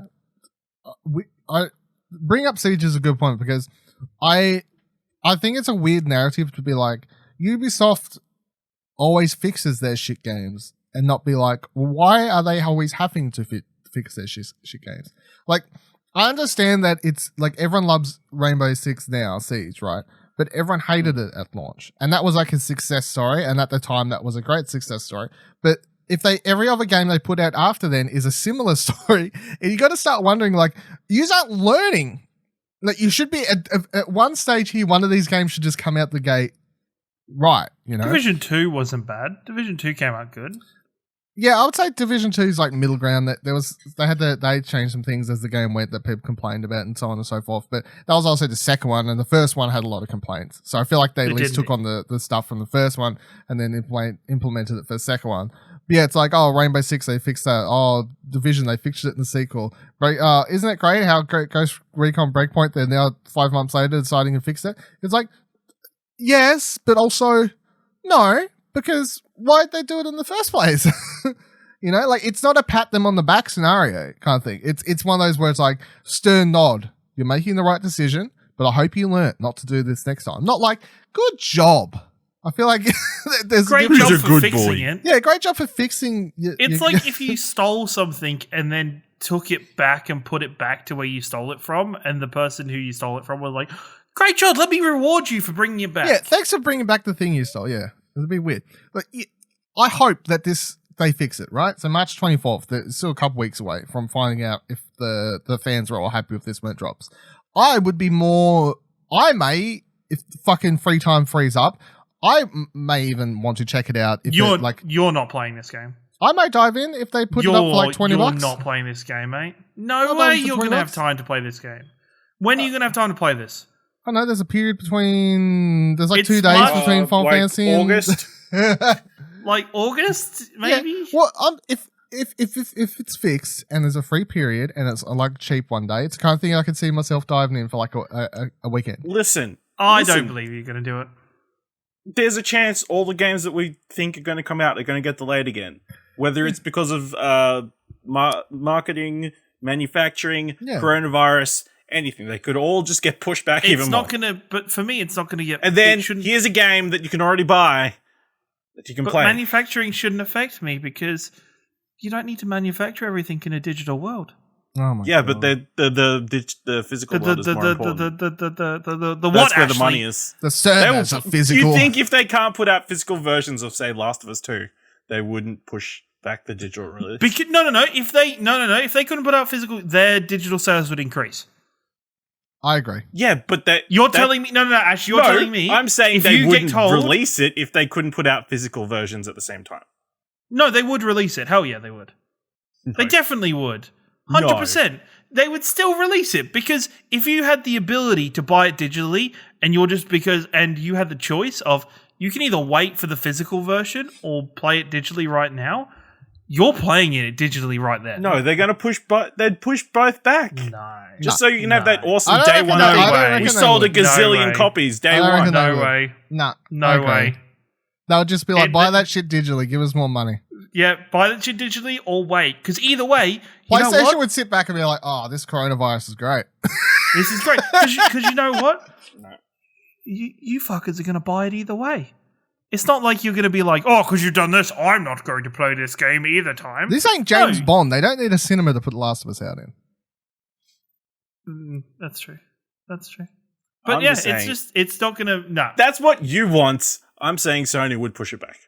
I bring up Siege is a good point because I think it's a weird narrative to be like, Ubisoft always fixes their shit games and not be like, well, why are they always having to fix their shit games? Like, I understand that it's like everyone loves Rainbow Six now, Siege, right? But everyone hated it at launch. And that was like a success story. And at the time, that was a great success story. But if every other game they put out after then is a similar story, and you got to start wondering, like, you aren't learning. Like, you should be at one stage here, one of these games should just come out the gate right, you know? Division 2 wasn't bad. Division 2 came out good. Yeah, I would say Division 2 is like middle ground. That they changed some things as the game went that people complained about and so on and so forth. But that was also the second one, and the first one had a lot of complaints. So I feel like they at least took on the stuff from the first one and then implemented it for the second one. But yeah, it's like, oh, Rainbow Six, they fixed that. Oh, Division, they fixed it in the sequel. Isn't it great how Ghost Recon Breakpoint, they're now 5 months later deciding to fix it? It's like, yes, but also no, because why'd they do it in the first place? You know, like, it's not a pat them on the back scenario kind of thing. It's one of those where it's like, stern nod. You're making the right decision, but I hope you learnt not to do this next time. Not like, good job. I feel like there's great job for fixing it. Yeah, great job for fixing. It's like if you stole something and then took it back and put it back to where you stole it from, and the person who you stole it from was like, great job, let me reward you for bringing it back. Yeah, thanks for bringing back the thing you stole. Yeah, it would be weird. Like, I hope that they fix it, right? So March 24th, it's still a couple weeks away from finding out if the fans are all happy with this when it drops. If fucking free time frees up, I may even want to check it out. If you're not playing this game. I may dive in if they put it up for like $20. You're not playing this game, mate. No way you're going to have time to play this game. When are you going to have time to play this? I know there's a period there's like 2 days between Final Fantasy and August. Like August, maybe? Yeah. Well, if it's fixed and there's a free period and it's like cheap one day, it's the kind of thing I could see myself diving in for like a weekend. Listen. I don't believe you're going to do it. There's a chance all the games that we think are going to come out are going to get delayed again. Whether it's because of marketing, manufacturing, coronavirus, anything. They could all just get pushed back even more. But for me, it's not going to get... And then here's a game that you can already buy that you can play. Manufacturing shouldn't affect me because you don't need to manufacture everything in a digital world. Oh my God. But the physical world is more important. That's where the money is. The servers are physical. You think if they can't put out physical versions of, say, Last of Us 2, they wouldn't push back the digital release? No. If they couldn't put out physical, their digital sales would increase. I agree. Yeah, but telling me... No, Ash, you're telling me... I'm saying they wouldn't release it if they couldn't put out physical versions at the same time. No, they would release it. Hell yeah, they would. No. They definitely would. 100%. No. They would still release it because if you had the ability to buy it digitally and you had the choice of you can either wait for the physical version or play it digitally right now, you're playing it digitally right there. No, they're going to they'd push both back. No. Just so you can have that awesome day one. No way. We sold a gazillion copies day one. No way. No way. They'll just be like, buy that shit digitally. Give us more money. Yeah, buy that shit digitally or wait. Because either way, PlayStation would sit back and be like, oh, this coronavirus is great. This is great. Because you know what? No. You fuckers are going to buy it either way. It's not like you're going to be like, oh, because you've done this, I'm not going to play this game either time. This ain't James Bond. They don't need a cinema to put The Last of Us out in. That's true. But it's not going to... No. That's what you want. I'm saying Sony would push it back.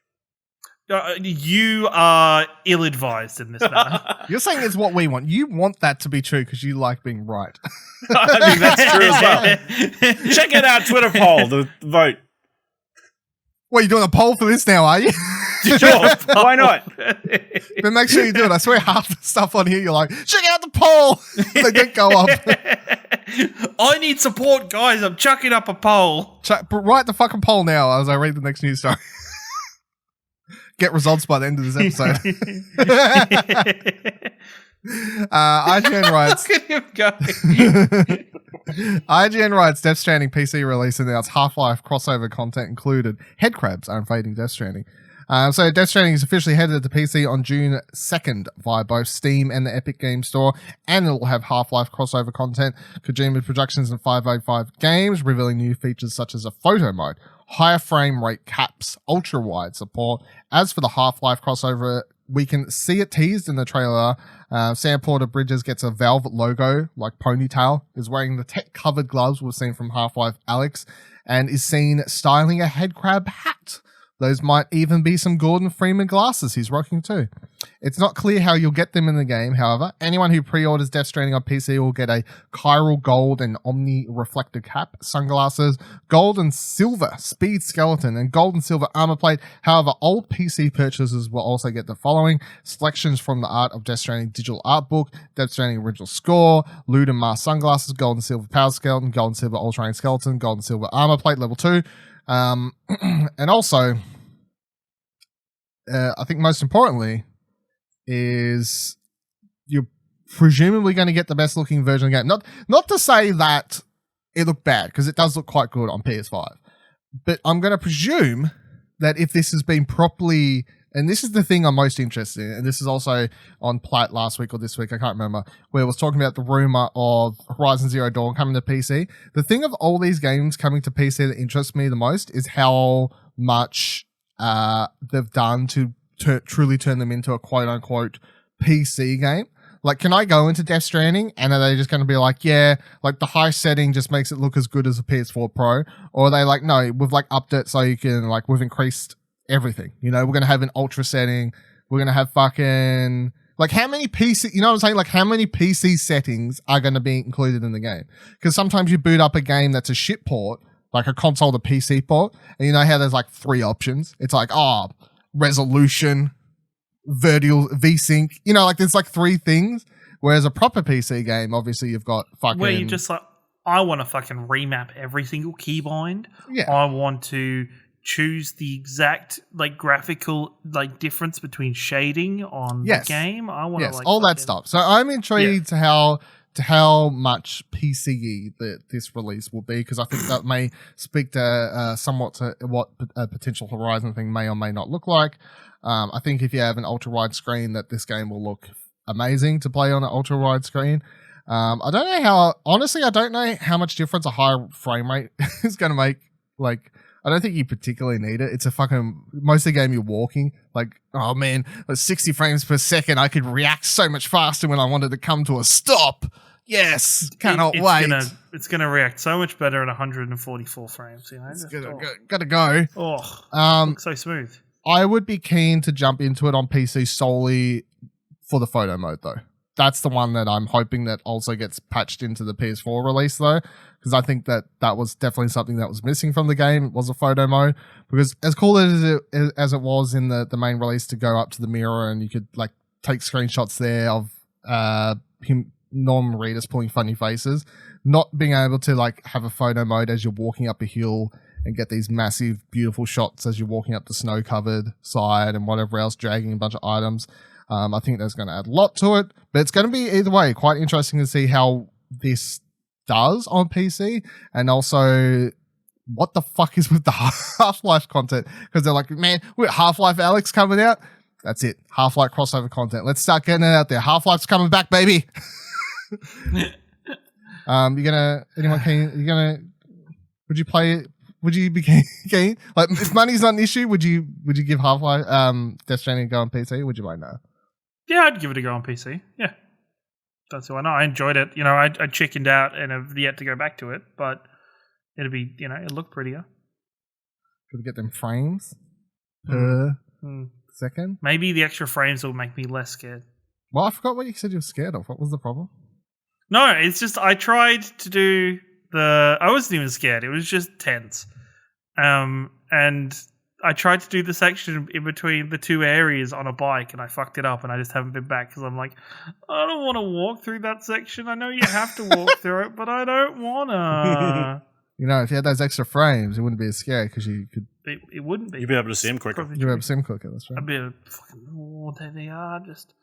You are ill-advised in this matter. You're saying it's what we want. You want that to be true because you like being right. I think that's true as well. Check out our Twitter poll, the vote. What, you doing a poll for this now, are you? Sure, why not? But make sure you do it. I swear half the stuff on here, you're like, check out the poll. They don't go up. I need support, guys. I'm chucking up a poll. Write the fucking poll now as I read the next news story. Get results by the end of this episode. IGN writes. Look at him going. IGN writes Death Stranding PC release announced Half-Life crossover content included. Head crabs are invading Death Stranding. So Death Stranding is officially headed to PC on June 2nd via both Steam and the Epic Games Store, and it will have Half-Life crossover content. Kojima Productions and 505 Games revealing new features such as a photo mode, higher frame rate caps, ultra-wide support. As for the Half-Life crossover, we can see it teased in the trailer. Sam Porter Bridges gets a Valve logo, like ponytail, is wearing the tech-covered gloves we've seen from Half-Life Alyx, and is seen styling a headcrab hat. Those might even be some Gordon Freeman glasses he's rocking too. It's not clear how you'll get them in the game, however. Anyone who pre-orders Death Stranding on PC will get a chiral gold and omni reflector cap, sunglasses, gold and silver speed skeleton, and gold and silver armor plate. However, old PC purchasers will also get the following: selections from the Art of Death Stranding digital art book, Death Stranding original score, Lude and Mars sunglasses, gold and silver power skeleton, gold and silver ultra skeleton, gold and silver armor plate level 2. And also, I think most importantly, is you're presumably going to get the best looking version of the game. Not to say that it looked bad, because it does look quite good on PS5. But I'm going to presume that if this has been properly, and this is the thing I'm most interested in, and this is also on Platt last week or this week, I can't remember, where it was talking about the rumor of Horizon Zero Dawn coming to PC. The thing of all these games coming to PC that interests me the most is how much they've done to truly turn them into a quote-unquote PC game. Like, can I go into Death Stranding and are they just going to be like, yeah, like the high setting just makes it look as good as a PS4 Pro? Or are they like, no, we've like upped it so you can, like, we've increased everything. You know, we're going to have an ultra setting. We're going to have fucking, like, how many PC, you know what I'm saying? Like, how many PC settings are going to be included in the game? Because sometimes you boot up a game that's a shit port, like a console to PC port, and you know how there's like 3 options? It's like, resolution, vertical, VSync, you know, like there's like 3 things. Whereas a proper PC game, obviously you've got fucking... Where you just like, I want to fucking remap every single keybind. Yeah. I want to choose the exact like graphical like difference between shading on the game. I want to like all that stuff. So I'm intrigued to how much PCE that this release will be, because I think that may speak to somewhat to what a potential Horizon thing may or may not look like. I think if you have an ultra wide screen, that this game will look amazing to play on an ultra wide screen. I don't know how much difference a high frame rate is going to make. Like, I don't think you particularly need it. It's a fucking, most of the game you're walking. Like, oh man, at 60 frames per second, I could react so much faster when I wanted to come to a stop. Yes, cannot wait. It's gonna react so much better at 144 frames. You know, it's gotta go. Looks so smooth. I would be keen to jump into it on PC solely for the photo mode, though. That's the one that I'm hoping that also gets patched into the PS4 release, though, because I think that was definitely something that was missing from the game, was a photo mode. Because as cool as it was in the main release to go up to the mirror and you could like take screenshots there of non-readers pulling funny faces, not being able to like have a photo mode as you're walking up a hill and get these massive, beautiful shots as you're walking up the snow-covered side and whatever else, dragging a bunch of items. I think that's going to add a lot to it, but it's going to be either way quite interesting to see how this does on PC, and also what the fuck is with the Half-Life content, because they're like, man, we're Half-Life Alyx coming out. That's it, Half-Life crossover content. Let's start getting it out there. Half-Life's coming back, baby. Would you play it? Would you be keen? Like, if money's not an issue, would you give Half-Life Death Stranding a go on PC? Would you like no? Yeah, I'd give it a go on PC. Yeah. That's why not. I enjoyed it. You know, I chickened out and have yet to go back to it, but it'll be, you know, it'll look prettier. Could we get them frames per second? Maybe the extra frames will make me less scared. Well, I forgot what you said you were scared of. What was the problem? No, it's just I tried to do I wasn't even scared. It was just tense. And I tried to do the section in between the two areas on a bike, and I fucked it up, and I just haven't been back because I'm like, I don't want to walk through that section. I know you have to walk through it, but I don't want to. If you had those extra frames, it wouldn't be as scary because you could. It wouldn't be. You'd be able to see them quicker. You'd be able to see them quicker. That's right. I'd be able to fucking. There they are. Just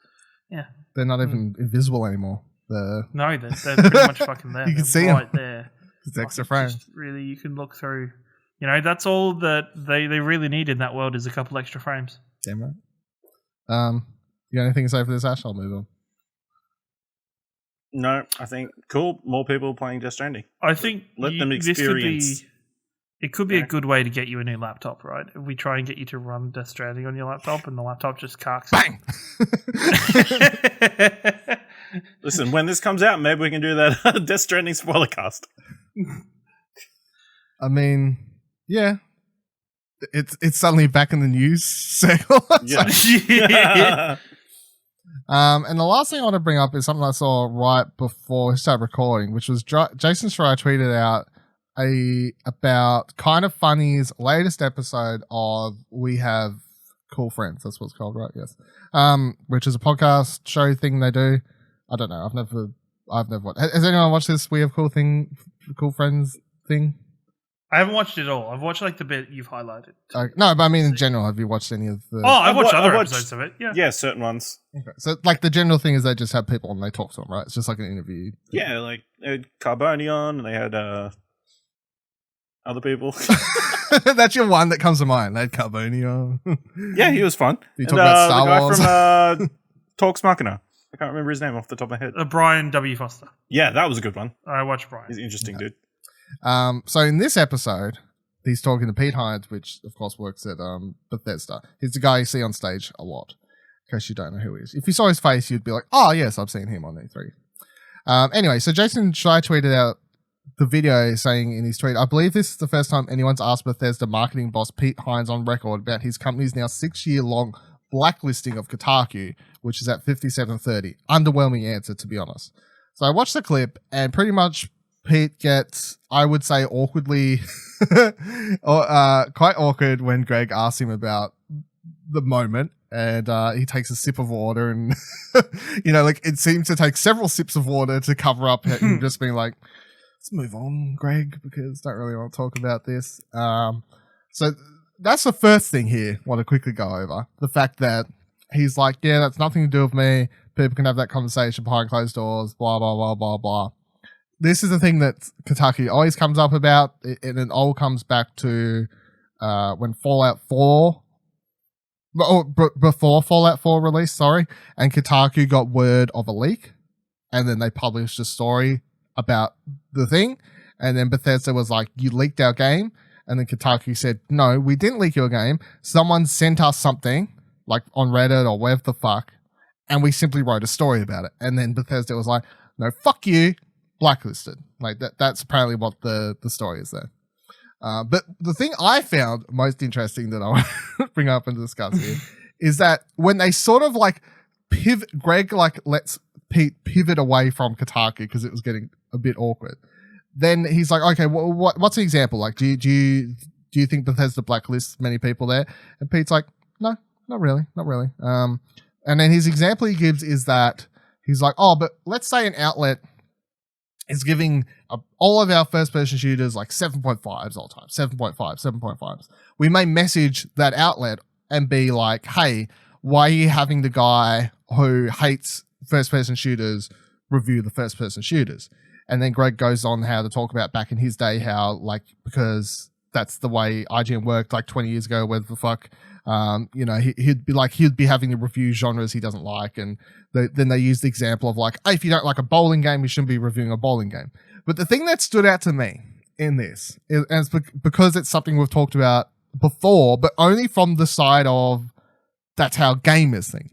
yeah. They're not even invisible anymore. No, they're pretty much fucking there. You can see right them. there. It's extra frames. Really, you can look through. That's all that they really need in that world is a couple extra frames. Damn right. You got anything to say for this, Ash? I'll move on. No, I think cool. More people playing Death Stranding. I think let them experience. It could be a good way to get you a new laptop, right? If we try and get you to run Death Stranding on your laptop, and the laptop just carks. Bang. Listen, when this comes out, maybe we can do that Death Stranding spoiler cast. I mean, yeah, it's suddenly back in the news cycle. Yeah. And the last thing I want to bring up is something I saw right before we started recording, which was Jason Schreier tweeted out about Kind of Funny's latest episode of We Have Cool Friends. That's what it's called, right? Yes. Which is a podcast show thing they do. I don't know. I've never watched. Has anyone watched this We Have Cool Friends thing? I haven't watched it all. I've watched like the bit you've highlighted. No, but I mean in general, have you watched any of the... Oh, I've watched other episodes of it, yeah. Yeah, certain ones. Okay. So like the general thing is they just have people and they talk to them, right? It's just like an interview. Yeah, like they had Carboni on and they had other people. That's your one that comes to mind. They had Carboni on. Yeah, he was fun. You talk about Star Wars. The guy from Talks Machina. I can't remember his name off the top of my head. Brian W. Foster. Yeah, that was a good one. I watched Brian. He's an interesting dude. So in this episode, he's talking to Pete Hines, which of course works at Bethesda. He's the guy you see on stage a lot, in case you don't know who he is. If you saw his face, you'd be like, oh yes, I've seen him on E3. Anyway, so Jason Schreier tweeted out the video saying in his tweet, I believe this is the first time anyone's asked Bethesda marketing boss Pete Hines on record about his company's now 6-year-long blacklisting of Kotaku, which is at 5730. Underwhelming answer, to be honest. So I watched the clip and pretty much Pete gets, I would say, awkwardly, quite awkward when Greg asks him about the moment, and he takes a sip of water, and it seems to take several sips of water to cover up him just being like, let's move on, Greg, because I don't really want to talk about this. So that's the first thing here I want to quickly go over. The fact that he's like, yeah, that's nothing to do with me. People can have that conversation behind closed doors, blah, blah, blah, blah, blah. This is the thing that Kotaku always comes up about, and it all comes back to when Fallout 4, before Fallout 4 released, and Kotaku got word of a leak, and then they published a story about the thing, and then Bethesda was like, you leaked our game, and then Kotaku said, no, we didn't leak your game. Someone sent us something, like on Reddit or wherever the fuck, and we simply wrote a story about it. And then Bethesda was like, no, fuck you, blacklisted. Like that's apparently what the story is there. But the thing I found most interesting that I want to bring up and discuss here is that when they sort of like pivot, Greg like lets Pete pivot away from Kotaku because it was getting a bit awkward. Then he's like, okay, what's an example? Like, do you think Bethesda blacklists many people there? And Pete's like, no, not really. And then his example he gives is that he's like, oh, but let's say an outlet is giving all of our first-person shooters like 7.5s all the time, 7.5s. We may message that outlet and be like, hey, why are you having the guy who hates first-person shooters review the first-person shooters? And then Greg goes on how to talk about back in his day how, like, because that's the way IGN worked like 20 years ago, where the fuck, he'd be having to review genres he doesn't like. And then they used the example of like, hey, if you don't like a bowling game, you shouldn't be reviewing a bowling game. But the thing that stood out to me in this, and it's because it's something we've talked about before, but only from the side of that's how gamers think,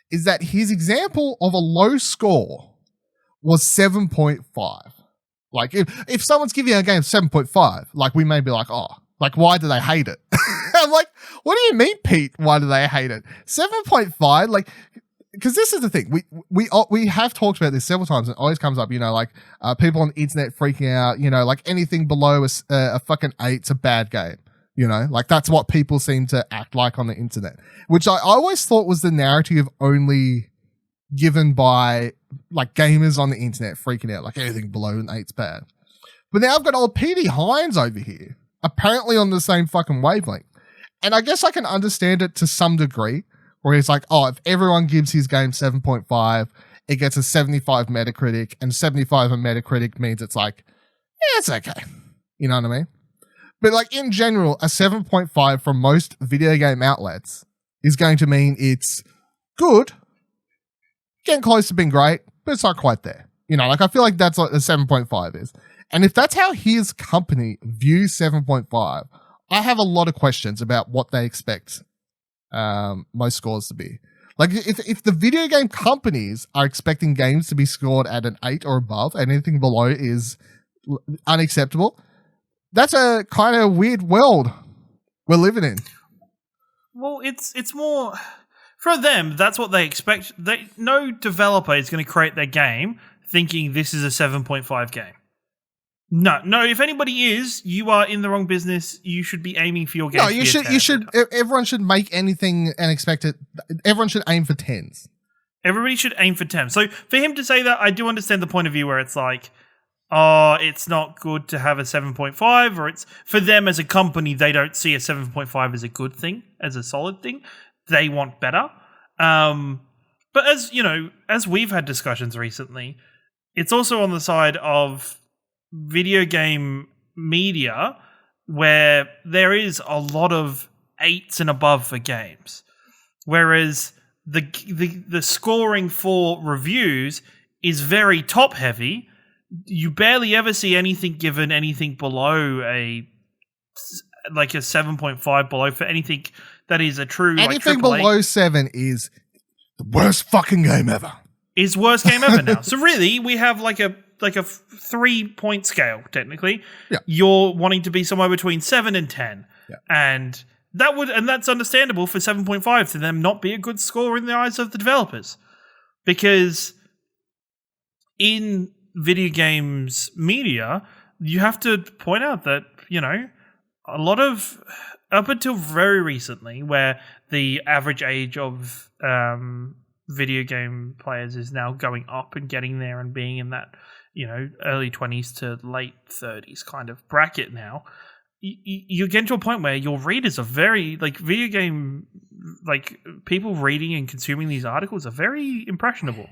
is that his example of a low score was 7.5. Like if someone's giving a game 7.5, like we may be like, oh, like why do they hate it? I'm like, what do you mean, Pete? Why do they hate it? 7.5, like, because this is the thing. We have talked about this several times, and it always comes up. Like people on the internet freaking out. Like anything below a fucking 8's a bad game. You know, like that's what people seem to act like on the internet, which I always thought was the narrative only given by like gamers on the internet freaking out, like anything below an 8's bad. But now I've got old PD Hines over here, apparently on the same fucking wavelength. And I guess I can understand it to some degree, where he's like, oh, if everyone gives his game 7.5, it gets a 75 Metacritic, and 75 on Metacritic means it's like, yeah, it's okay. You know what I mean? But like in general, a 7.5 from most video game outlets is going to mean it's good, getting close to being great, but it's not quite there. You know, like I feel like that's what the 7.5 is. And if that's how his company views 7.5, I have a lot of questions about what they expect most scores to be. Like if the video game companies are expecting games to be scored at an 8 or above, and anything below is unacceptable, that's a kind of weird world we're living in. Well, it's more for them. That's what they expect. No developer is going to create their game thinking this is a 7.5 game. No. If anybody is, you are in the wrong business. You should be aiming for your game. No, you should. Everyone should make anything and expect it. Everyone should aim for 10s. Everybody should aim for 10. So for him to say that, I do understand the point of view where it's like, oh, it's not good to have a 7.5, or it's for them as a company, they don't see a 7.5 as a good thing, as a solid thing. They want better. But as you know, as we've had discussions recently, it's also on the side of video game media where there is a lot of 8s and above for games, whereas the scoring for reviews is very top heavy. You barely ever see anything given anything below a 7.5 below for anything that is a true anything below 7 is the worst fucking game ever. Is worst game ever now. So really, we have like a 3-point scale technically. Yeah. You're wanting to be somewhere between 7 and 10, and that's understandable for 7.5 to them not be a good score in the eyes of the developers, because in video games media, you have to point out that, you know, a lot of, up until very recently, where the average age of video game players is now going up and getting there and being in that, you know, early 20s to late 30s kind of bracket now, you get to a point where your readers are very, like, video game, like, people reading and consuming these articles are very impressionable.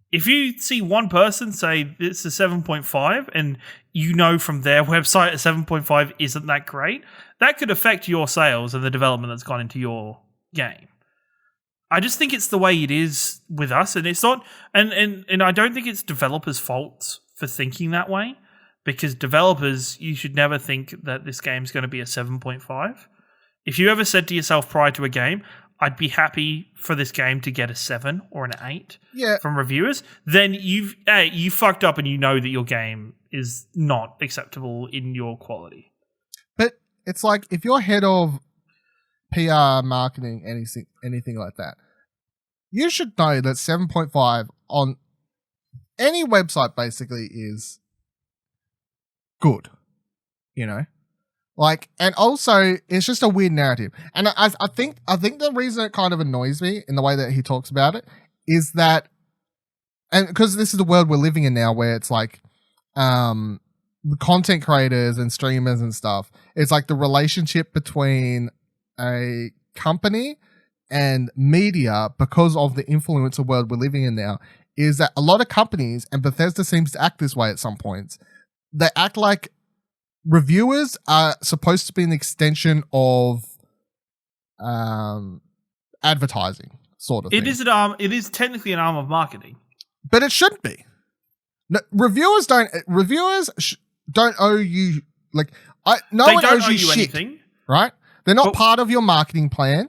If you see one person say it's a 7.5 and you know from their website a 7.5 isn't that great, that could affect your sales and the development that's gone into your game. I just think it's the way it is with us, and it's not, and I don't think it's developers' fault for thinking that way, because developers, you should never think that this game's going to be a 7.5. If you ever said to yourself prior to a game, I'd be happy for this game to get a 7 or an 8 from reviewers, then you fucked up and you know that your game is not acceptable in your quality. But it's like, if you're head of PR, marketing, anything like that, you should know that 7.5 on any website basically is good, you know? Like, and also, it's just a weird narrative. And I think the reason it kind of annoys me in the way that he talks about it is that, and because this is the world we're living in now, where it's like, content creators and streamers and stuff, it's like the relationship between a company and media, because of the influencer world we're living in now, is that a lot of companies, and Bethesda seems to act this way at some points, they act like reviewers are supposed to be an extension of advertising, sort of thing. It is technically an arm of marketing, but it shouldn't be. No, reviewers don't owe you, like, no one owes you shit, anything, right? They're not part of your marketing plan.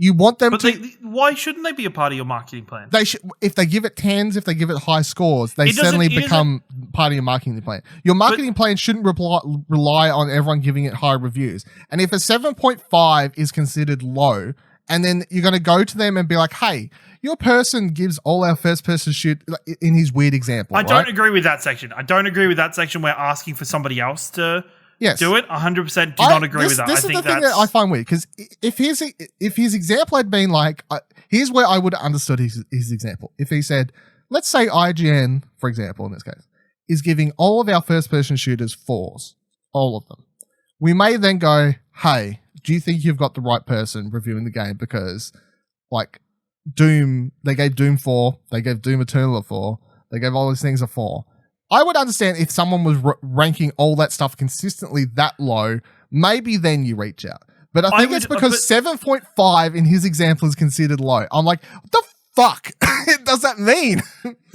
You want them to. Why shouldn't they be a part of your marketing plan? They should. If they give it 10s, if they give it high scores, they suddenly become part of your marketing plan. Your marketing plan shouldn't rely on everyone giving it high reviews. And if a 7.5 is considered low, and then you're going to go to them and be like, "Hey, your person gives all our first-person shit," in his weird example. I don't agree with that section. I don't agree with that section where asking for somebody else to Yes. do it. 100% do not agree with that. This is the thing that I find weird, because if his example had been like, here's where I would have understood his example. If he said, let's say IGN, for example, in this case, is giving all of our first-person shooters 4s, all of them. We may then go, hey, do you think you've got the right person reviewing the game? Because, like, Doom, they gave Doom 4, they gave Doom Eternal a 4, they gave all these things a 4. I would understand if someone was ranking all that stuff consistently that low, maybe then you reach out. But I think it's because 7.5 in his example is considered low. I'm like, what the fuck does that mean?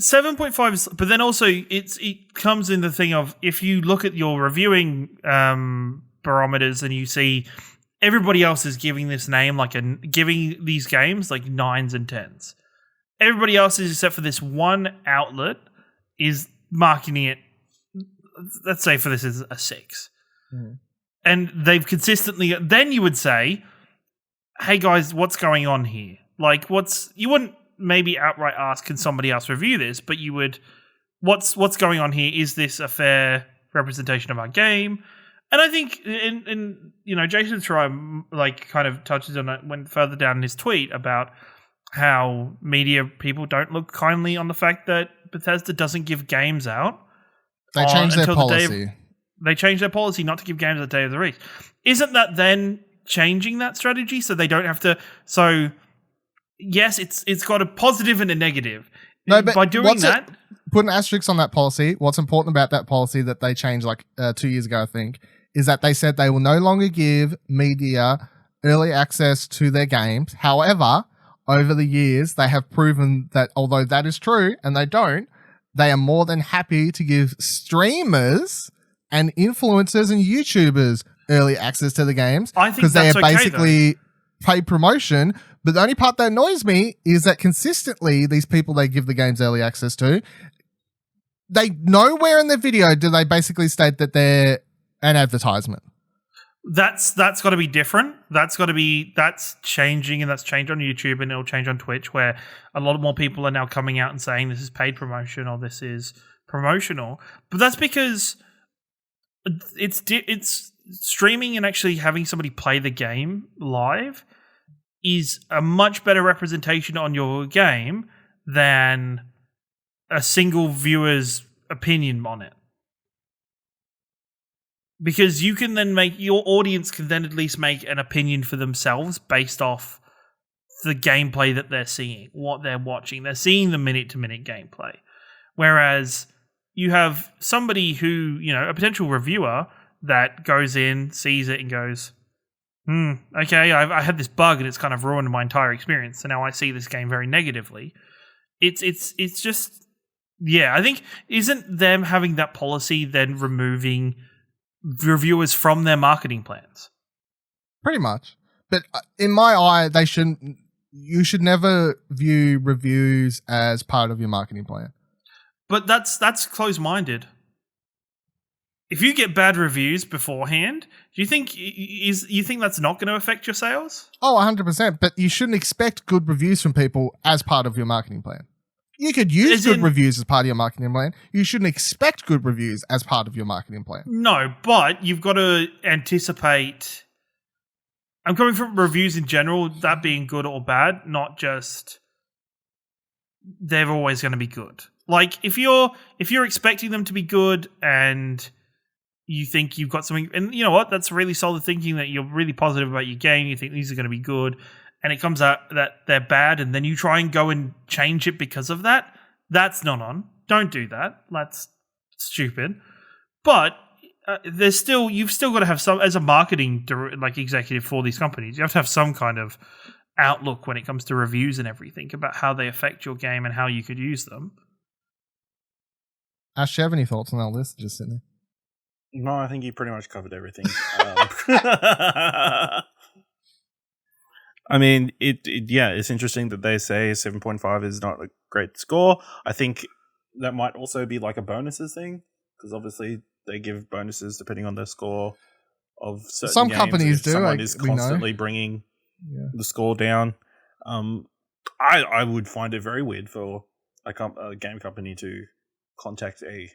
7.5 is, but then also it comes in the thing of, if you look at your reviewing barometers and you see everybody else is giving this name giving these games like 9s and 10s. Everybody else is, except for this one outlet, is marketing it, let's say for this is a 6. Mm. And they've consistently, then you would say, hey guys, what's going on here? Like, you wouldn't maybe outright ask, can somebody else review this? But you would, what's going on here? Is this a fair representation of our game? And I think, Jason Schreier kind of touches on it, went further down in his tweet about how media people don't look kindly on the fact that Bethesda doesn't give games out. They changed their policy. They changed their policy not to give games at the day of the release. Isn't that then changing that strategy so they don't have to? So yes, it's got a positive and a negative. No, but by doing that, put an asterisk on that policy. What's important about that policy that they changed 2 years ago, I think, is that they said they will no longer give media early access to their games. However, over the years, they have proven that although that is true, and they are more than happy to give streamers and influencers and YouTubers early access to the games, because they are basically paid promotion. But the only part that annoys me is that consistently these people they give the games early access to, they nowhere in their video do they basically state that they're an advertisement. That's got to be different. That's changing, and that's changed on YouTube, and it'll change on Twitch, where a lot more people are now coming out and saying this is paid promotion or this is promotional. But that's because it's streaming and actually having somebody play the game live is a much better representation on your game than a single viewer's opinion on it. Because you can then your audience can then at least make an opinion for themselves based off the gameplay that they're seeing, what they're watching. They're seeing the minute-to-minute gameplay. Whereas you have somebody who, a potential reviewer that goes in, sees it and goes, okay, I had this bug and it's kind of ruined my entire experience. So now I see this game very negatively. It's just, I think, isn't them having that policy then removing reviewers from their marketing plans? Pretty much. But in my eye, you should never view reviews as part of your marketing plan. But that's closed-minded. If you get bad reviews beforehand, do you think that's not going to affect your sales? Oh, 100%. But you shouldn't expect good reviews from people as part of your marketing plan. You could use good reviews as part of your marketing plan. You shouldn't expect good reviews as part of your marketing plan. No, but you've got to anticipate. I'm coming from reviews in general, that being good or bad, not just they're always going to be good. Like if you're expecting them to be good and you think you've got something, and you know what, that's really solid thinking that you're really positive about your game. You think these are going to be good. And it comes out that they're bad, and then you try and go and change it because of that. That's not on. Don't do that. That's stupid. But you've still got to have some, as a marketing executive for these companies, you have to have some kind of outlook when it comes to reviews and everything about how they affect your game and how you could use them. Ash, do you have any thoughts on that list? Just sitting there. No, I think you pretty much covered everything. I mean, it's interesting that they say 7.5 is not a great score. I think that might also be like a bonuses thing, because obviously they give bonuses depending on the score of certain Some games. companies if do. Someone is constantly bringing the score down. I would find it very weird for a game company to contact a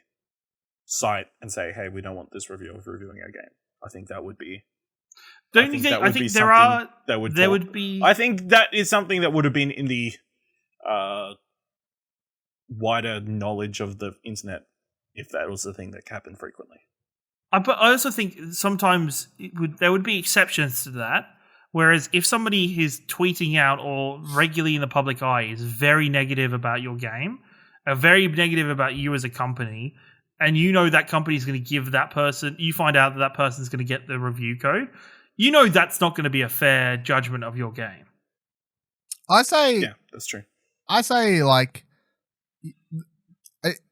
site and say, "Hey, we don't want this reviewer reviewing our game." I think that would be. Don't you think? I think there would be. I think that is something that would have been in the wider knowledge of the internet if that was the thing that happened frequently. But I also think sometimes there would be exceptions to that. Whereas if somebody is tweeting out or regularly in the public eye is very negative about your game, very negative about you as a company, and you know that company is going to give that person, you find out that person is going to get the review code, you know that's not going to be a fair judgment of your game. I say, yeah, that's true. I say, like,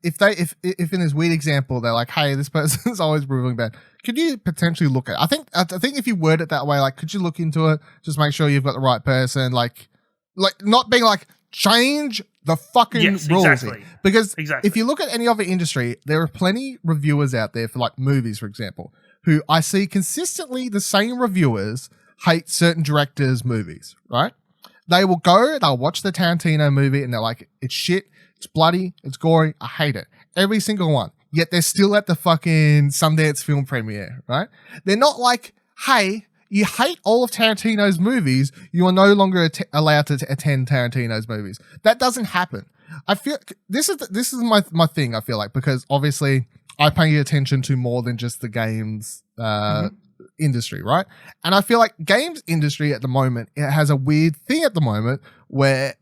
if in this weird example they're like, hey, this person's always reviewing bad, could you potentially look at it? I think if you word it that way, like, could you look into it, just make sure you've got the right person, like not being like, change the fucking rules. Exactly. Because if you look at any other industry, there are plenty reviewers out there for like movies, for example, who I see consistently the same reviewers hate certain directors' movies, right? They will go, they'll watch the Tarantino movie and they're like, it's shit, it's bloody, it's gory, I hate it. Every single one. Yet they're still at the fucking Sundance film premiere, right? They're not like, hey, you hate all of Tarantino's movies, you are no longer allowed to attend Tarantino's movies. That doesn't happen. I feel this is my thing, I feel like, because obviously I pay attention to more than just the games industry, right? And I feel like games industry at the moment, it has a weird thing at the moment where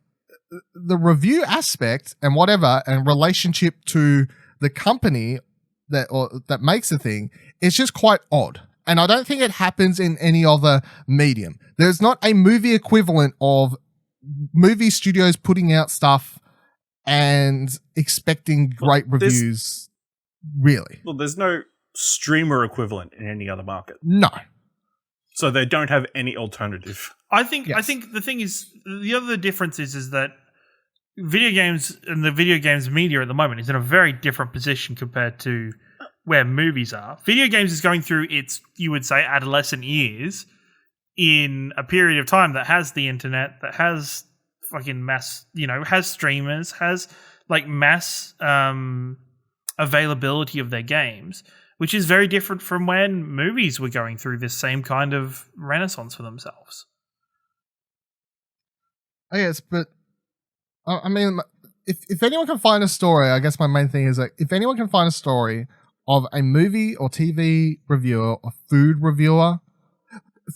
the review aspect and whatever and relationship to the company that makes the thing is just quite odd. And I don't think it happens in any other medium. There's not a movie equivalent of movie studios putting out stuff and expecting great reviews, really. Well, there's no streamer equivalent in any other market. No. So they don't have any alternative. I think the thing is, the other difference is that video games and the video games media at the moment is in a very different position compared to where movies are. Video games is going through its, you would say, adolescent years in a period of time that has the internet, that has fucking mass, has streamers, has like mass availability of their games, which is very different from when movies were going through this same kind of renaissance for themselves. Oh, yes, but I mean, if anyone can find a story, I guess my main thing is like, if anyone can find a story of a movie or TV reviewer or food reviewer.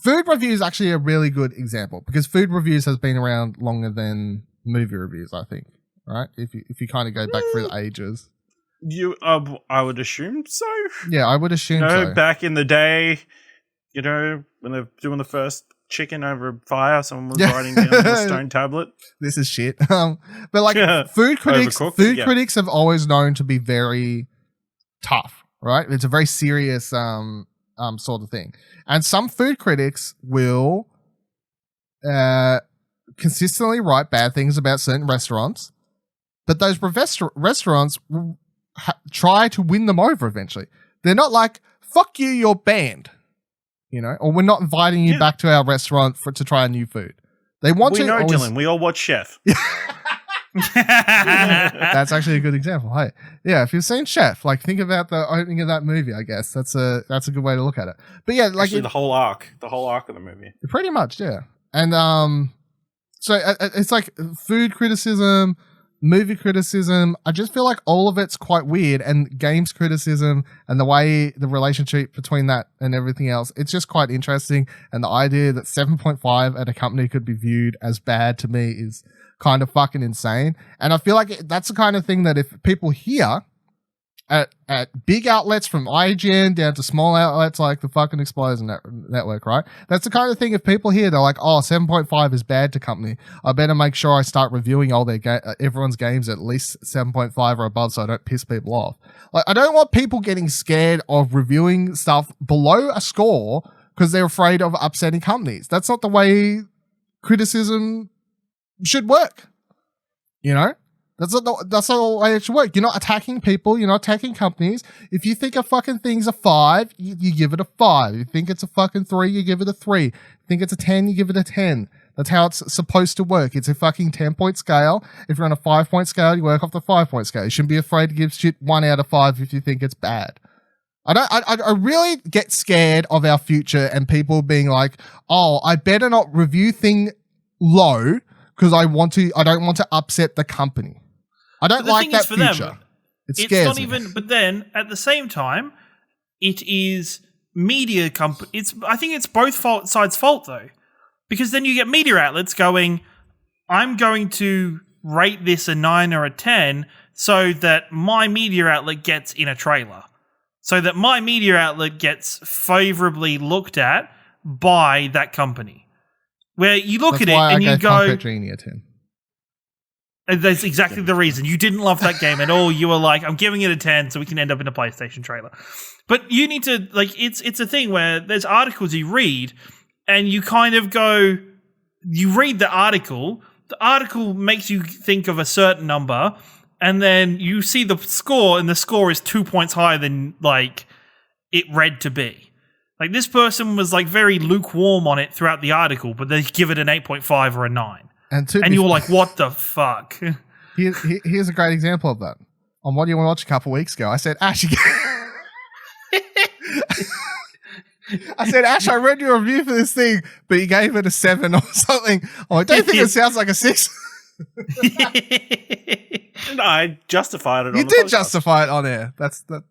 Food review is actually a really good example because food reviews has been around longer than movie reviews, I think, right? If you kind of go back through the ages. I would assume so. Yeah, I would assume so. Back in the day, when they're doing the first chicken over a fire, someone was writing down on a stone tablet. This is shit. But like food critics have always known to be very tough, right? It's a very serious sort of thing. And some food critics will consistently write bad things about certain restaurants, but those restaurants will try to win them over eventually. They're not like, fuck you, you're banned, or we're not inviting you back to our restaurant to try a new food. They want to. We know, Dylan. We all watch Chef. That's actually a good example. Hey, yeah, if you've seen Chef, like think about the opening of that movie. I guess that's a good way to look at it. But yeah, like actually, the whole arc of the movie. Pretty much, yeah. And so it's like food criticism, movie criticism. I just feel like all of it's quite weird, and games criticism and the way the relationship between that and everything else. It's just quite interesting. And the idea that 7.5 at a company could be viewed as bad to me is kind of fucking insane. And I feel like that's the kind of thing that if people hear at big outlets from IGN down to small outlets like the fucking Explosion Network, right? That's the kind of thing if people hear, they're like, oh, 7.5 is bad to company. I better make sure I start reviewing all everyone's games at least 7.5 or above so I don't piss people off. Like, I don't want people getting scared of reviewing stuff below a score because they're afraid of upsetting companies. That's not the way criticism should work. That's not the way it should work. You're not attacking people. You're not attacking companies. If you think a fucking thing's a 5, you give it a 5. If you think it's a fucking 3, you give it a 3. If you think it's a 10, you give it a 10. That's how it's supposed to work. It's a fucking 10-point scale. If you're on a 5-point scale, you work off the 5-point scale. You shouldn't be afraid to give shit 1 out of 5 if you think it's bad. I really get scared of our future and people being like, oh, I better not review thing low because I don't want to upset the company. I don't like that future. Them, it scares not me. Even, but then at the same time, it is media company. I think it's both sides' fault though, because then you get media outlets going, I'm going to rate this a 9 or a 10 so that my media outlet gets in a trailer. So that my media outlet gets favorably looked at by that company. Where you look at it and you go... That's why I gave 10. That's exactly the reason. You didn't love that game at all. You were like, I'm giving it a 10 so we can end up in a PlayStation trailer. But you need to... It's a thing where there's articles you read and you kind of go... You read the article makes you think of a certain number... And then you see the score, and the score is 2 points higher than it read to be. Like this person was very lukewarm on it throughout the article, but they give it an 8.5 or a 9. And you were like, "What the fuck?" Here's a great example of that. On What Do You Want to Watch a couple of weeks ago, I said, Ash, I read your review for this thing, but you gave it a 7 or something. I don't think it sounds like a 6. No, I justified it. You did justify it on air. That's fair.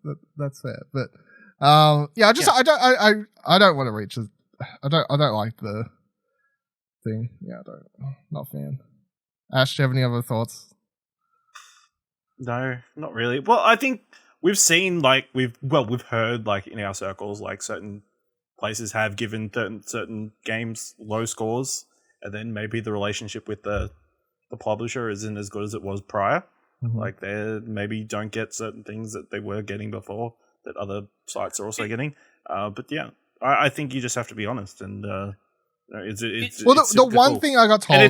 But I don't want to reach. I don't like the thing. Yeah, not a fan. Ash, do you have any other thoughts? No, not really. Well, I think we've seen we've heard in our circles certain places have given certain games low scores, and then maybe the relationship with the publisher isn't as good as it was prior. Mm-hmm. They maybe don't get certain things that they were getting before that other sites are also getting. But yeah, I think you just have to be honest. And the one thing I got told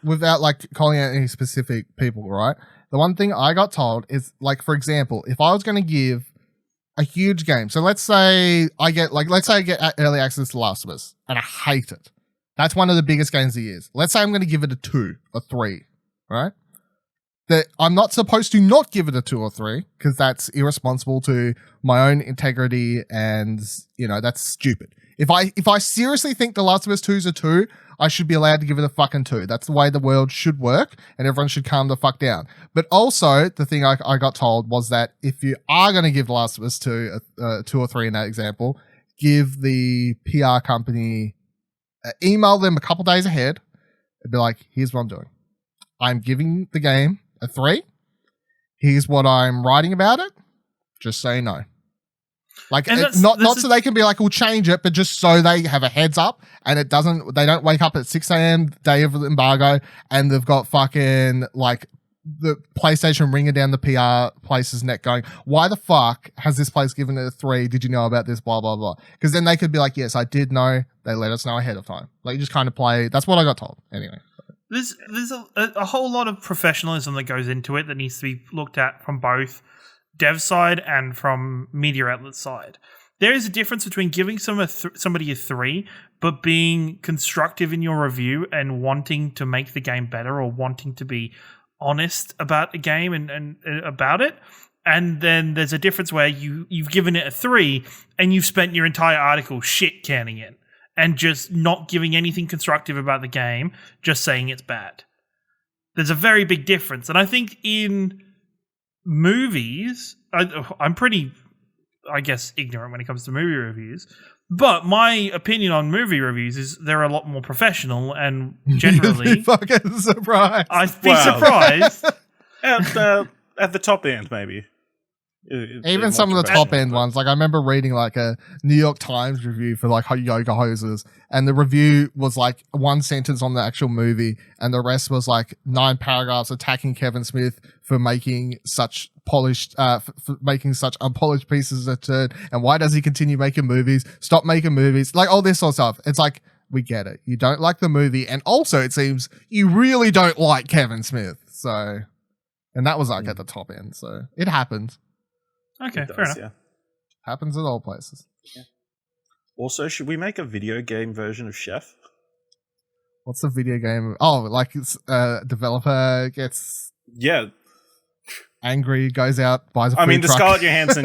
without calling out any specific people, right? The one thing I got told is for example, if I was going to give a huge game, so let's say I get early access to Last of Us and I hate it. That's one of the biggest games of the year. Let's say I'm going to give it a 2 or 3, right? That I'm not supposed to not give it a 2 or 3 because that's irresponsible to my own integrity and, that's stupid. If I seriously think The Last of Us 2 is a 2, I should be allowed to give it a fucking 2. That's the way the world should work and everyone should calm the fuck down. But also, the thing I got told was that if you are going to give The Last of Us 2 a 2 or 3 in that example, give the PR company... email them a couple days ahead and be like, here's what I'm doing. I'm giving the game a 3. Here's what I'm writing about it. Just so you know. Not so they can be like, we'll change it, but just so they have a heads up and they don't wake up at 6 a.m. day of the embargo and they've got fucking the PlayStation ringing down the PR place's neck going, why the fuck has this place given it a 3? Did you know about this? Blah, blah, blah. Because then they could be like, yes, I did know. They let us know ahead of time. You just kind of play. That's what I got told. Anyway. There's a whole lot of professionalism that goes into it that needs to be looked at from both dev side and from media outlet side. There is a difference between giving somebody a 3, but being constructive in your review and wanting to make the game better or wanting to be honest about a game and about it. And then there's a difference where you've given it a 3 and you've spent your entire article shit canning it and just not giving anything constructive about the game, just saying it's bad. There's a very big difference. And I think in movies, I'm pretty, I guess, ignorant when it comes to movie reviews. But my opinion on movie reviews is they're a lot more professional and generally... You'd be fucking surprised. I'd be surprised. At the top end, maybe. Even some of the top end ones. I remember reading a New York Times review for yoga hoses, and the review was one sentence on the actual movie, and the rest was 9 paragraphs attacking Kevin Smith for making such unpolished pieces of turd, and why does he continue making movies? Stop making movies. All this sort of stuff. It's we get it. You don't like the movie, and also it seems you really don't like Kevin Smith. So, and that was at the top end. So it happens. Okay, fair enough. Yeah. Happens at all places. Yeah. Also, should we make a video game version of Chef? what's the video game? Oh, like it's developer gets angry, goes out, buys a food I mean, the truck. Scarlett Johansson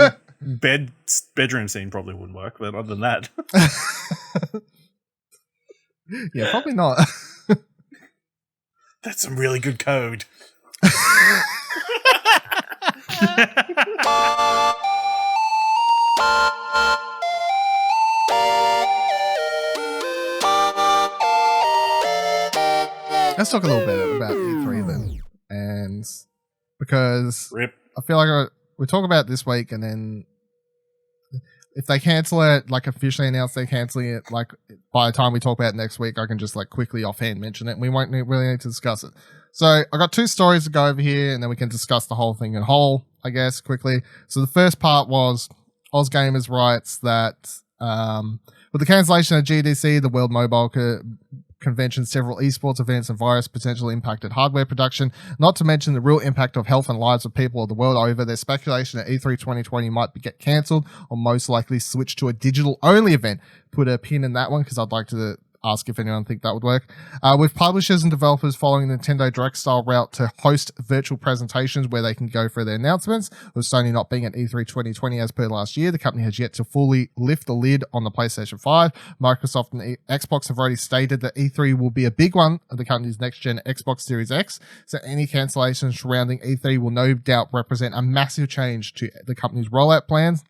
bedroom scene probably wouldn't work, but other than that, yeah, probably not. that's some really good code. Let's talk a little bit about E3 then, and because Rip. I feel like we talk about it this week, and then if they cancel it, like officially announce they're canceling it, like by the time we talk about it next week, I can just like quickly offhand mention it. And we won't really need to discuss it. So I got 2 stories to go over here, and then we can discuss the whole thing in whole, I guess, quickly. So the first part was OzGamers writes that with the cancellation of GDC, the World Mobile Convention, several esports events and virus potentially impacted hardware production, not to mention the real impact of health and lives of people the world over. There's speculation that E3 2020 might get cancelled or most likely switch to a digital-only event. Put a pin in that one because I'd like to ask if anyone think that would work. With publishers and developers following the Nintendo Direct style route to host virtual presentations where they can go for their announcements, with Sony not being at E3 2020 as per last year, the company has yet to fully lift the lid on the PlayStation 5. Microsoft and Xbox have already stated that E3 will be a big one of the company's next-gen Xbox Series X, so any cancellations surrounding E3 will no doubt represent a massive change to the company's rollout plans.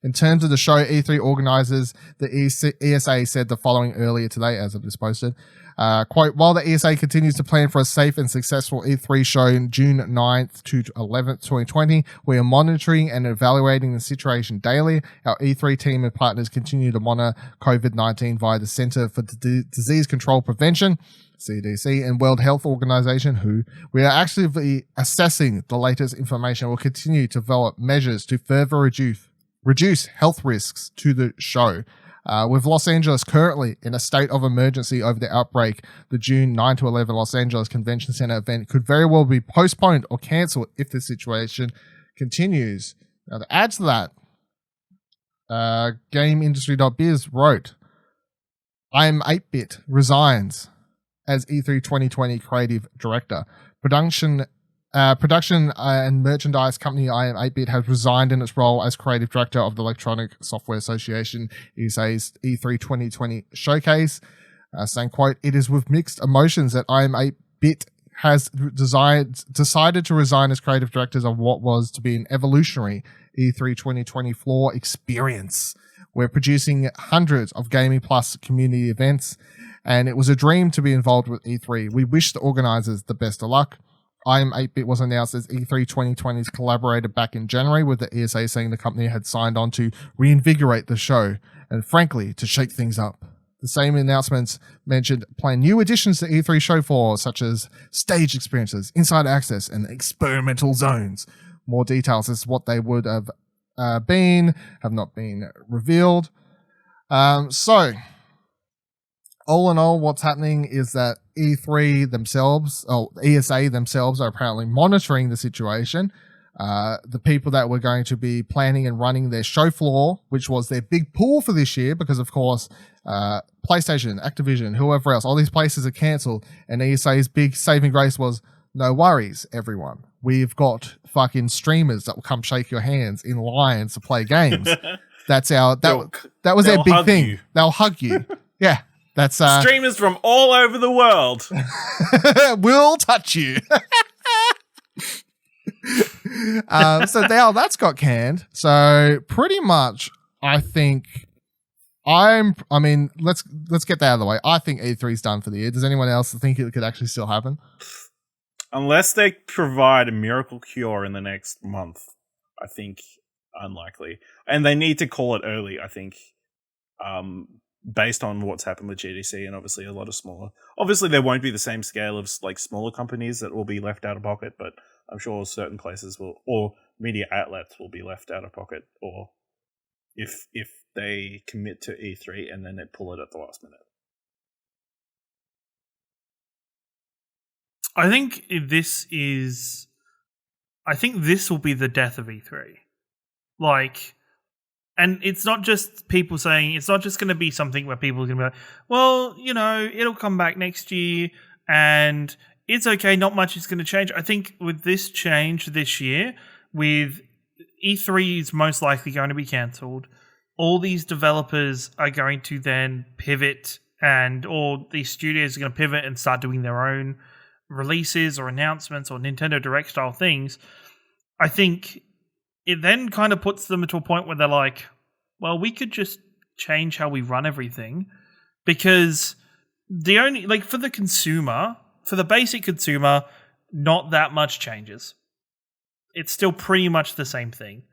In terms of the show, E3 organizers, the ESA said the following earlier today, as of this posted. Quote, while the ESA continues to plan for a safe and successful E3 show June 9th to 11th, 2020, we are monitoring and evaluating the situation daily. Our E3 team and partners continue to monitor COVID-19 via the Center for Disease Control Prevention, CDC, and World Health Organization, WHO. We are actively assessing the latest information and will continue to develop measures to further reduce health risks to the show. With Los Angeles currently in a state of emergency over the outbreak, the June 9 to 11 Los Angeles Convention Center event could very well be postponed or cancelled if the situation continues. Now, to add to that, GameIndustry.biz wrote, I am 8-Bit resigns as E3 2020 creative director. Production and merchandise company I Am 8-Bit has resigned in its role as creative director of the Electronic Software Association ESA's E3 2020 showcase, saying, quote, it is with mixed emotions that I Am 8-Bit has decided to resign as creative directors of what was to be an evolutionary E3 2020 floor experience. We're producing hundreds of Gaming Plus community events, and it was a dream to be involved with E3. We wish the organizers the best of luck. I Am 8-Bit was announced as E3 2020's collaborator back in January, with the ESA saying the company had signed on to reinvigorate the show and, frankly, to shake things up. The same announcements mentioned plan new additions to E3 show floor, such as stage experiences, inside access, and experimental zones. More details as to what they would have not been revealed. So, all in all, what's happening is that ESA themselves are apparently monitoring the situation. The people that were going to be planning and running their show floor, which was their big pool for this year, because of course, PlayStation, Activision, whoever else, all these places are cancelled, and ESA's big saving grace was, no worries, everyone. We've got fucking streamers that will come shake your hands in lines to play games. That was their big thing. You. They'll hug you. Yeah. That's streamers from all over the world will touch you. So now that's got canned. So pretty much, I think let's get that out of the way. I think E3's done for the year. Does anyone else think it could actually still happen? Unless they provide a miracle cure in the next month, I think unlikely. And they need to call it early, I think. Based on what's happened with GDC and obviously a lot of smaller. Obviously, there won't be the same scale of like smaller companies that will be left out of pocket, but I'm sure certain places will, or media outlets will be left out of pocket, or if they commit to E3 and then they pull it at the last minute. I think this will be the death of E3. Like, And it's not just people saying, it's not just going to be something where people are going to be like, well, it'll come back next year and it's okay, not much is going to change. I think with this change this year, with E3 is most likely going to be cancelled, all these developers are going to then pivot or these studios are going to pivot and start doing their own releases or announcements or Nintendo Direct style things. I think it then kind of puts them to a point where they're like, well, we could just change how we run everything, because for the consumer, for the basic consumer, not that much changes. It's still pretty much the same thing.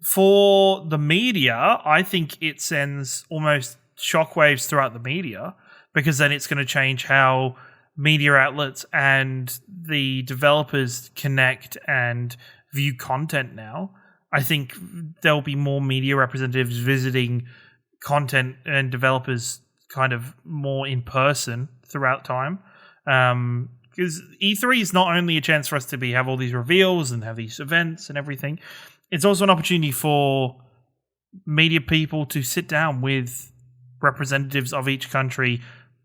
For the media, I think it sends almost shockwaves throughout the media, because then it's going to change how media outlets and the developers connect and view content now. I think there'll be more media representatives visiting content and developers kind of more in person throughout time. Because E3 is not only a chance for us to have all these reveals and have these events and everything, it's also an opportunity for media people to sit down with representatives of each country,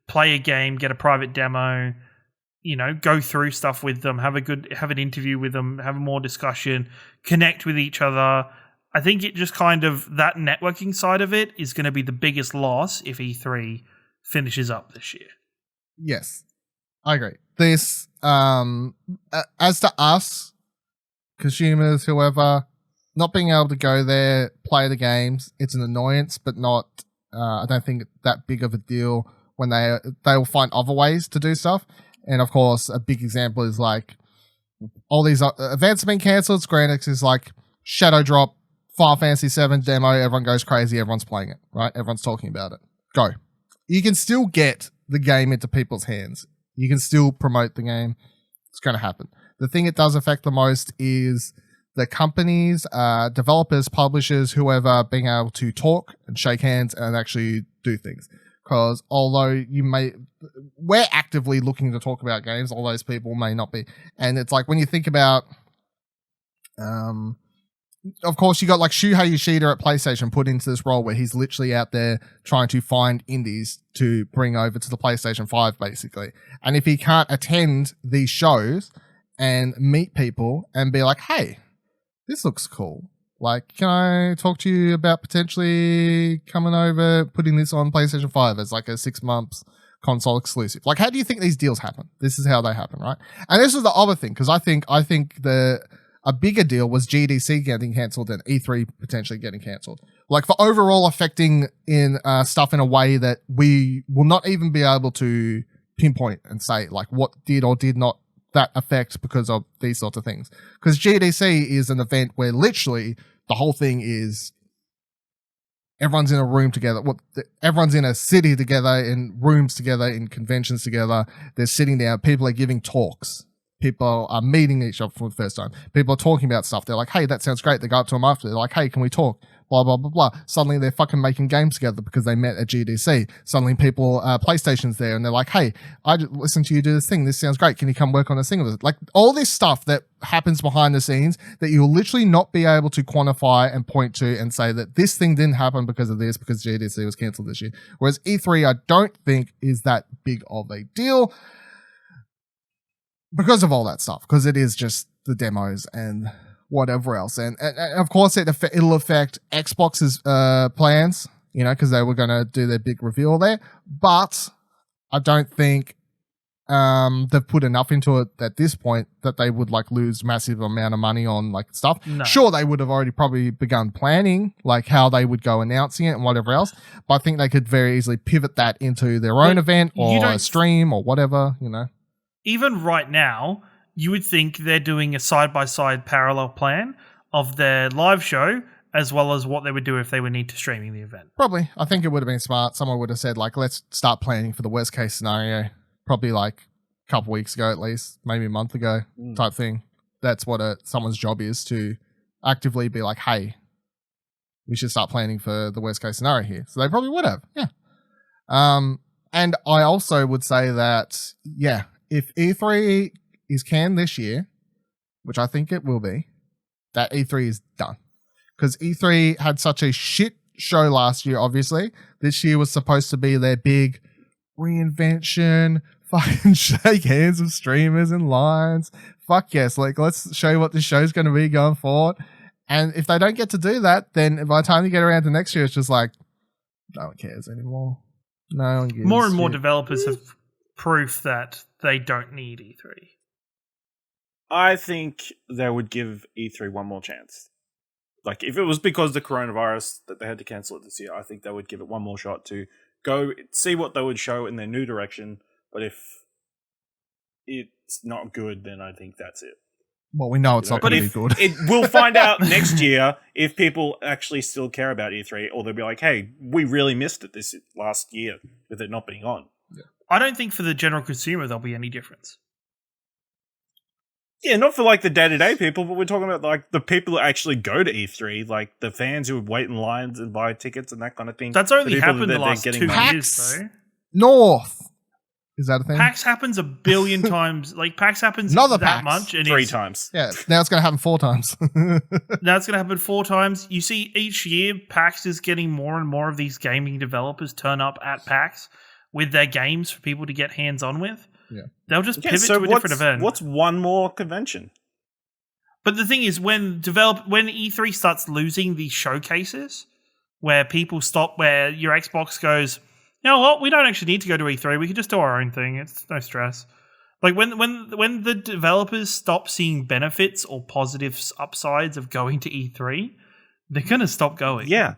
play a game, get a private demo, go through stuff with them, have an interview with them, have more discussion, connect with each other. I think it just kind of, that networking side of it is going to be the biggest loss if E3 finishes up this year. Yes, I agree. This, as to us, consumers, whoever, not being able to go there, play the games, it's an annoyance, but not, I don't think that big of a deal when they will find other ways to do stuff. And of course, a big example is like all these events have been cancelled. Square Enix is like Shadow Drop, Final Fantasy VII demo. Everyone goes crazy. Everyone's playing it, right? Everyone's talking about it. Go. You can still get the game into people's hands. You can still promote the game. It's going to happen. The thing it does affect the most is the companies, developers, publishers, whoever, being able to talk and shake hands and actually do things. Because although we're actively looking to talk about games, all those people may not be. And it's like when you think about, of course, you got like Shuhei Yoshida at PlayStation put into this role where he's literally out there trying to find indies to bring over to the PlayStation 5, basically. And if he can't attend these shows and meet people and be like, hey, this looks cool. Like, can I talk to you about potentially coming over, putting this on PlayStation 5 as like a 6 months console exclusive? Like, how do you think these deals happen? This is how they happen, right? And this is the other thing, because I think a bigger deal was GDC getting cancelled and E3 potentially getting cancelled. Like, for overall affecting in stuff in a way that we will not even be able to pinpoint and say, like, what did or did not that affect because of these sorts of things. Because GDC is an event where literally the whole thing is everyone's in a room together. Everyone's in a city together, in rooms together, in conventions together. They're sitting down. People are giving talks. People are meeting each other for the first time. People are talking about stuff. They're like, hey, that sounds great. They go up to them after. They're like, hey, can we talk? Blah, blah, blah, blah. Suddenly they're fucking making games together because they met at GDC. Suddenly PlayStation's there and they're like, hey, I listened to you do this thing. This sounds great. Can you come work on this thing with us? Like all this stuff that happens behind the scenes that you'll literally not be able to quantify and point to and say that this thing didn't happen because of this, because GDC was cancelled this year. Whereas E3, I don't think is that big of a deal because of all that stuff, because it is just the demos and whatever else. And of course, it'll affect Xbox's plans, because they were going to do their big reveal there. But I don't think they've put enough into it at this point that they would like lose massive amount of money on like stuff. No. Sure, they would have already probably begun planning like how they would go announcing it and whatever else. But I think they could very easily pivot that into their own event or a stream or whatever, Even right now, you would think they're doing a side-by-side parallel plan of their live show as well as what they would do if they would need to streaming the event. Probably. I think it would have been smart. Someone would have said, like, let's start planning for the worst case scenario. Probably like a couple weeks ago at least, maybe a month ago type thing. That's what someone's job is, to actively be like, hey, we should start planning for the worst case scenario here. So they probably would have, yeah. And I also would say that, yeah, if E3 is canned this year, which I think it will be, that E3 is done. because E3 had such a shit show last year, obviously. This year was supposed to be their big reinvention, fucking shake hands with streamers and lines. Fuck yes, like let's show you what this show's going to be going forward. And if they don't get to do that, then by the time you get around to next year, it's just like, no one cares anymore. No one gives More and more shit. developers have proof that they don't need E3. I think they would give E3 one more chance. Like, if it was because of the coronavirus that they had to cancel it this year, I think they would give it one more shot to go see what they would show in their new direction. But if it's not good, then I think that's it. Well, we know it's not going to be good. We'll find out next year if people actually still care about E3, or they'll be like, hey, we really missed it this last year with it not being on. Yeah. I don't think for the general consumer there'll be any difference. Yeah, not for like the day-to-day people, but we're talking about like the people that actually go to E3, like the fans who would wait in lines and buy tickets and that kind of thing. That's only happened the last 2 PAX years, though. North. Is that a thing? PAX happens a billion times. Like, PAX happens Not the that PAX. much. And 3 times. Yeah, now it's going to happen 4 times. Now it's going to happen 4 times. You see, each year, PAX is getting more and more of these gaming developers turn up at PAX with their games for people to get hands-on with. Yeah. They'll just pivot to a different event. What's one more convention? But the thing is, when E3 starts losing these showcases, where people stop, where your Xbox goes, you know what, we don't actually need to go to E3. We can just do our own thing. It's no stress. Like when the developers stop seeing benefits or positive upsides of going to E3, they're gonna stop going. Yeah,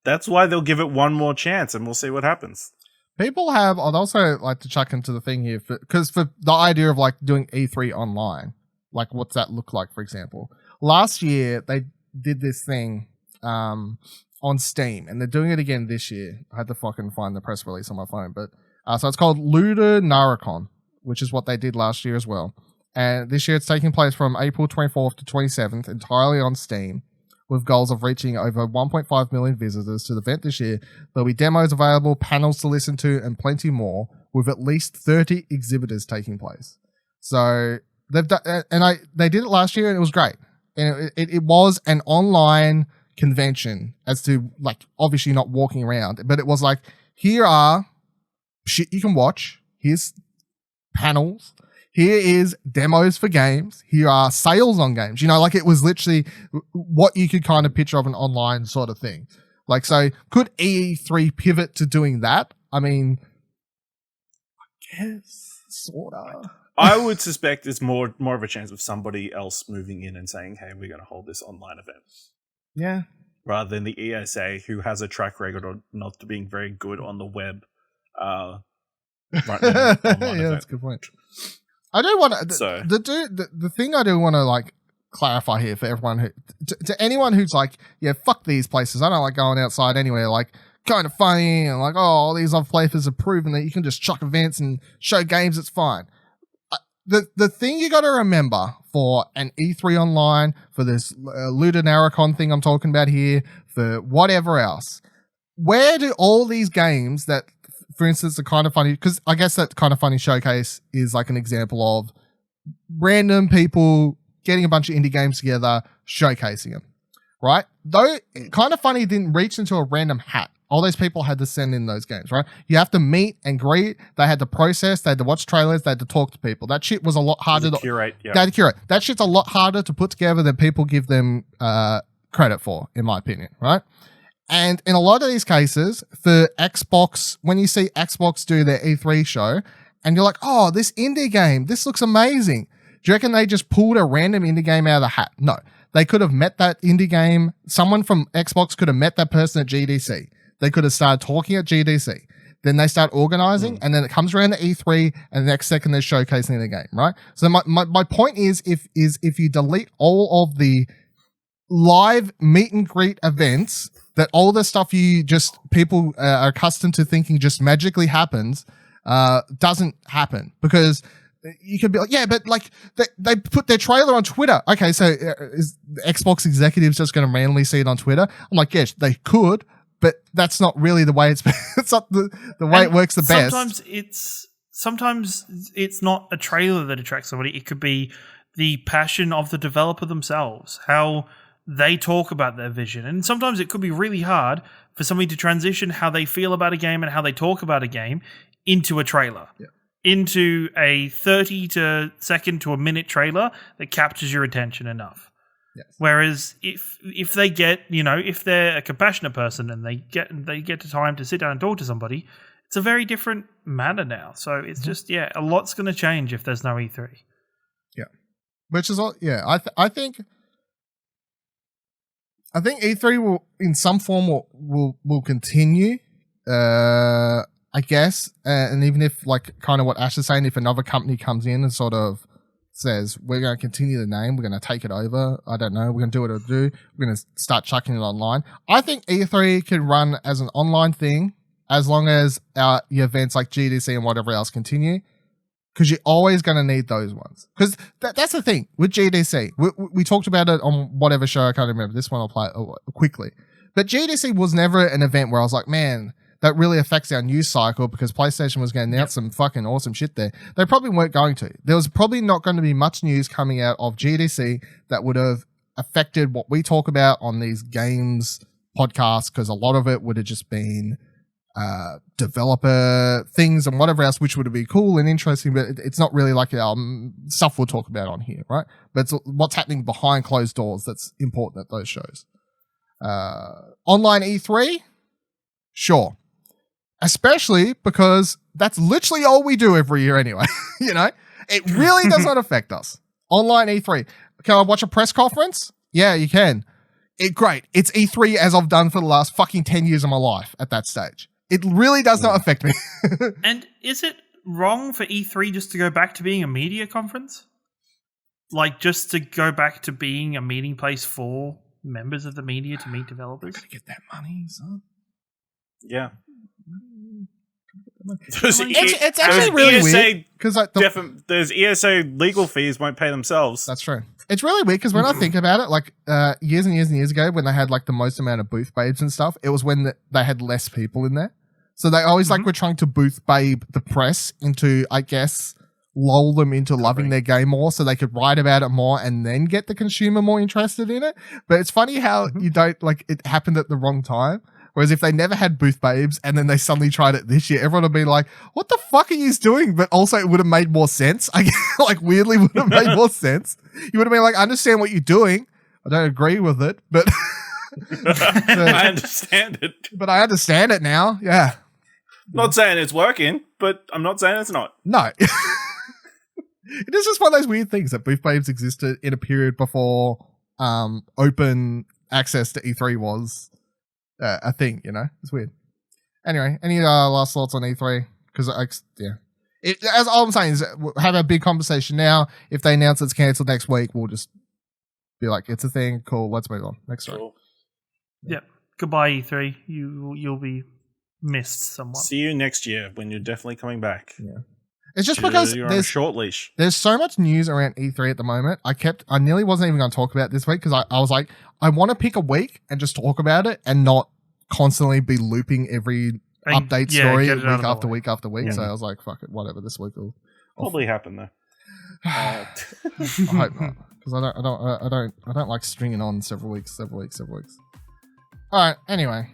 that's why they'll give it one more chance, and we'll see what happens. People have, I'd also like to chuck into the thing here, because for the idea of like doing E3 online, like what's that look like, for example? Last year, they did this thing on Steam, and they're doing it again this year. I had to fucking find the press release on my phone, but so it's called Recon, which is what they did last year as well. And this year it's taking place from April 24th to 27th, entirely on Steam, with goals of reaching over 1.5 million visitors to the event this year. There'll be demos available, panels to listen to, and plenty more, with at least 30 exhibitors taking place. So they've done, and they did it last year, and it was great. And it was an online convention, as to like obviously not walking around, but it was like, here are shit you can watch. Here's panels. Here is demos for games. Here are sales on games. You know, like it was literally what you could kind of picture of an online sort of thing. Like, so could E3 pivot to doing that? I mean, I guess, sort of. I would suspect it's more of a chance of somebody else moving in and saying, hey, we're going to hold this online event. Yeah. Rather than the ESA, who has a track record of not being very good on the web. Right now, yeah, that's a good point. I do want to. The thing I do want to like clarify here for everyone who, to anyone who's like, yeah, fuck these places. I don't like going outside anywhere. Like, kind of funny and like, oh, all these other places have proven that you can just chuck events and show games. It's fine. The thing you got to remember for an E3 online, for this Recon thing I'm talking about here, for whatever else, where do all these games that, for instance, the Kind of Funny, because I guess that Kind of Funny showcase is like an example of random people getting a bunch of indie games together, showcasing them, right? Though Kind of Funny didn't reach into a random hat. All those people had to send in those games, right? You have to meet and greet. They had to process. They had to watch trailers. They had to talk to people. That shit was a lot harder to curate. Yeah. They had to curate. That shit's a lot harder to put together than people give them credit for, in my opinion, right? And in a lot of these cases, for Xbox, when you see Xbox do their E3 show, and you're like, oh, this indie game, this looks amazing. Do you reckon they just pulled a random indie game out of the hat? No. They could have met that indie game. Someone from Xbox could have met that person at GDC. They could have started talking at GDC. Then they start organizing, and then it comes around to E3, and the next second they're showcasing the game, right? So my point is if you delete all of the live meet and greet events, that all the stuff people are accustomed to thinking just magically happens, doesn't happen, because you could be like, yeah, but like they put their trailer on Twitter. Okay, so is the Xbox executives just going to randomly see it on Twitter? I'm like, yes, they could, but that's not really the way it's not the way it works the best. Sometimes it's not a trailer that attracts somebody. It could be the passion of the developer themselves. How they talk about their vision. And sometimes it could be really hard for somebody to transition how they feel about a game and how they talk about a game into a trailer. Yeah. Into a 30 to a minute trailer that captures your attention enough. Yes. Whereas if they get, if they're a compassionate person and they get the time to sit down and talk to somebody, it's a very different matter now. So it's just, a lot's going to change if there's no E3. Yeah. Which is all, I think E3 will, in some form, will continue, I guess. And even if, like, kind of what Ash is saying, if another company comes in and sort of says, we're going to continue the name, we're going to take it over, I don't know, we're going to do what it'll do, we're going to start chucking it online. I think E3 can run as an online thing as long as your events like GDC and whatever else continue, because you're always going to need those ones. Because that's the thing with GDC. We talked about it on whatever show, I can't remember. This one I'll play quickly. But GDC was never an event where I was like, man, that really affects our news cycle, because PlayStation was going to announce some fucking awesome shit there. They probably weren't going to. There was probably not going to be much news coming out of GDC that would have affected what we talk about on these games podcasts, because a lot of it would have just been developer things and whatever else, which would be cool and interesting, but it's not really like stuff we'll talk about on here, right? But it's what's happening behind closed doors that's important at those shows. Online E3, sure. Especially because that's literally all we do every year anyway. It really does not affect us. Online E3. Can I watch a press conference? Yeah, you can. Great. It's E3 as I've done for the last fucking 10 years of my life at that stage. It really does not affect me. And is it wrong for E3 just to go back to being a media conference? Like, just to go back to being a meeting place for members of the media to meet developers? Gotta get that money, son. Yeah. It's actually really weird because those ESA legal fees won't pay themselves. That's true. It's really weird because when I think about it, like years and years and years ago, when they had like the most amount of booth babes and stuff, it was when they had less people in there. So they always like were trying to booth babe the press into, I guess, lull them into loving their game more, so they could write about it more and then get the consumer more interested in it. But it's funny how you don't like it happened at the wrong time. Whereas if they never had booth babes and then they suddenly tried it this year, everyone would be like, what the fuck are you doing? But also it would have made more sense. Like weirdly would have made more sense. You would have been like, I understand what you're doing. I don't agree with it, but I understand it. But I understand it now. Yeah. Not saying it's working, but I'm not saying it's not. No. It is just one of those weird things that booth babes existed in a period before open access to E3 was a thing, It's weird. Anyway, any last thoughts on E3? Because as all I'm saying is have a big conversation now. If they announce it's cancelled next week, we'll just be like, it's a thing. Cool. Let's move on. Next story. Cool. Yep. Goodbye, E3. You'll be missed somewhat. See you next year when you're definitely coming back. Yeah. It's just because you're on a short leash. There's so much news around E3 at the moment. I nearly wasn't even going to talk about it this week because I was like, I want to pick a week and just talk about it and not constantly be looping every update story week after week after week. Yeah. So I was like, fuck it, whatever. This week will probably happen though. I hope not, because I don't like stringing on several weeks. All right. Anyway.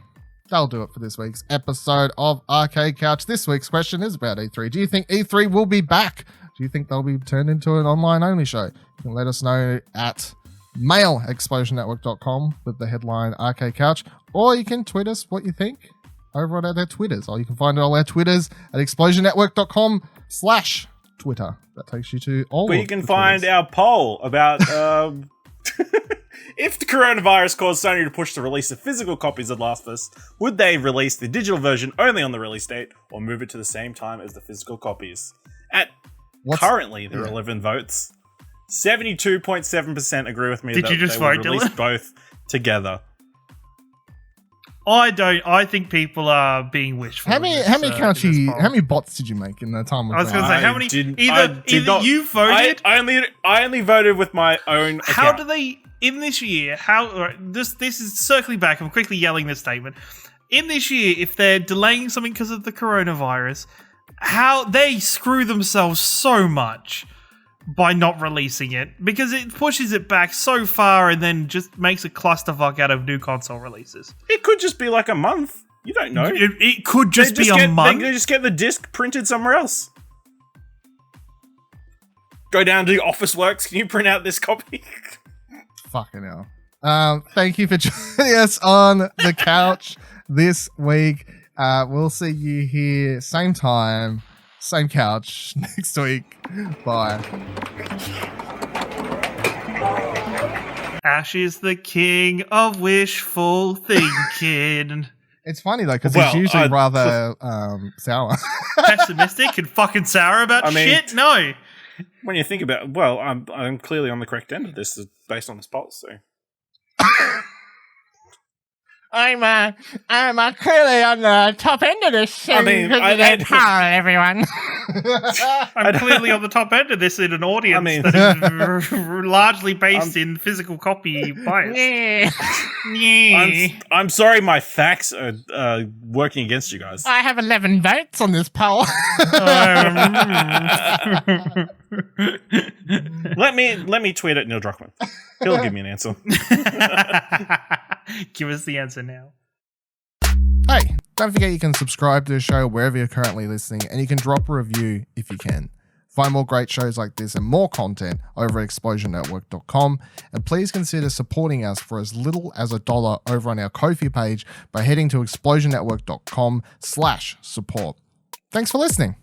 That'll do it for this week's episode of Arcade Couch. This week's question is about E3. Do you think E3 will be back? Do you think they'll be turned into an online-only show? You can let us know at mail@explosionnetwork.com with the headline Arcade Couch, or you can tweet us what you think over on their Twitters, or you can find all our Twitters at explosionnetwork.com/Twitter. That takes you to all where you can find our poll about... If the coronavirus caused Sony to push the release of physical copies of Last of Us, would they release the digital version only on the release date, or move it to the same time as the physical copies? Currently, there are 11 votes. 72.7% agree with me that they would release both together. I think people are being wishful. How many bots did you make in the time? I was going to say, how many? Either you voted. I only voted with my own account. How do they... In this year, this is circling back, I'm quickly yelling this statement. In this year, if they're delaying something because of the coronavirus, how they screw themselves so much by not releasing it because it pushes it back so far and then just makes a clusterfuck out of new console releases. It could just be like a month. You don't know. It could just be a month. They just get the disc printed somewhere else. Go down to Office Works. Can you print out this copy? Fucking hell. Thank you for joining us on the couch this week. We'll see you here same time, same couch next week. Bye. Ash is the king of wishful thinking. It's funny though because he's usually rather sour, pessimistic, and fucking sour about shit. No. When you think about it, well, I'm clearly on the correct end of this based on this pulse, so. I'm clearly on the top end of this. Hi, everyone. I'm clearly on the top end of this in an audience that is largely based in physical copy bias. I'm sorry, my facts are working against you guys. I have 11 votes on this poll. Let me tweet at Neil Druckmann. He'll give me an answer. Give us the answer now. Hey, don't forget you can subscribe to the show wherever you're currently listening, and you can drop a review if you can. Find more great shows like this and more content over at explosionnetwork.com, and please consider supporting us for as little as $1 over on our Ko-fi page by heading to explosionnetwork.com/support. Thanks for listening.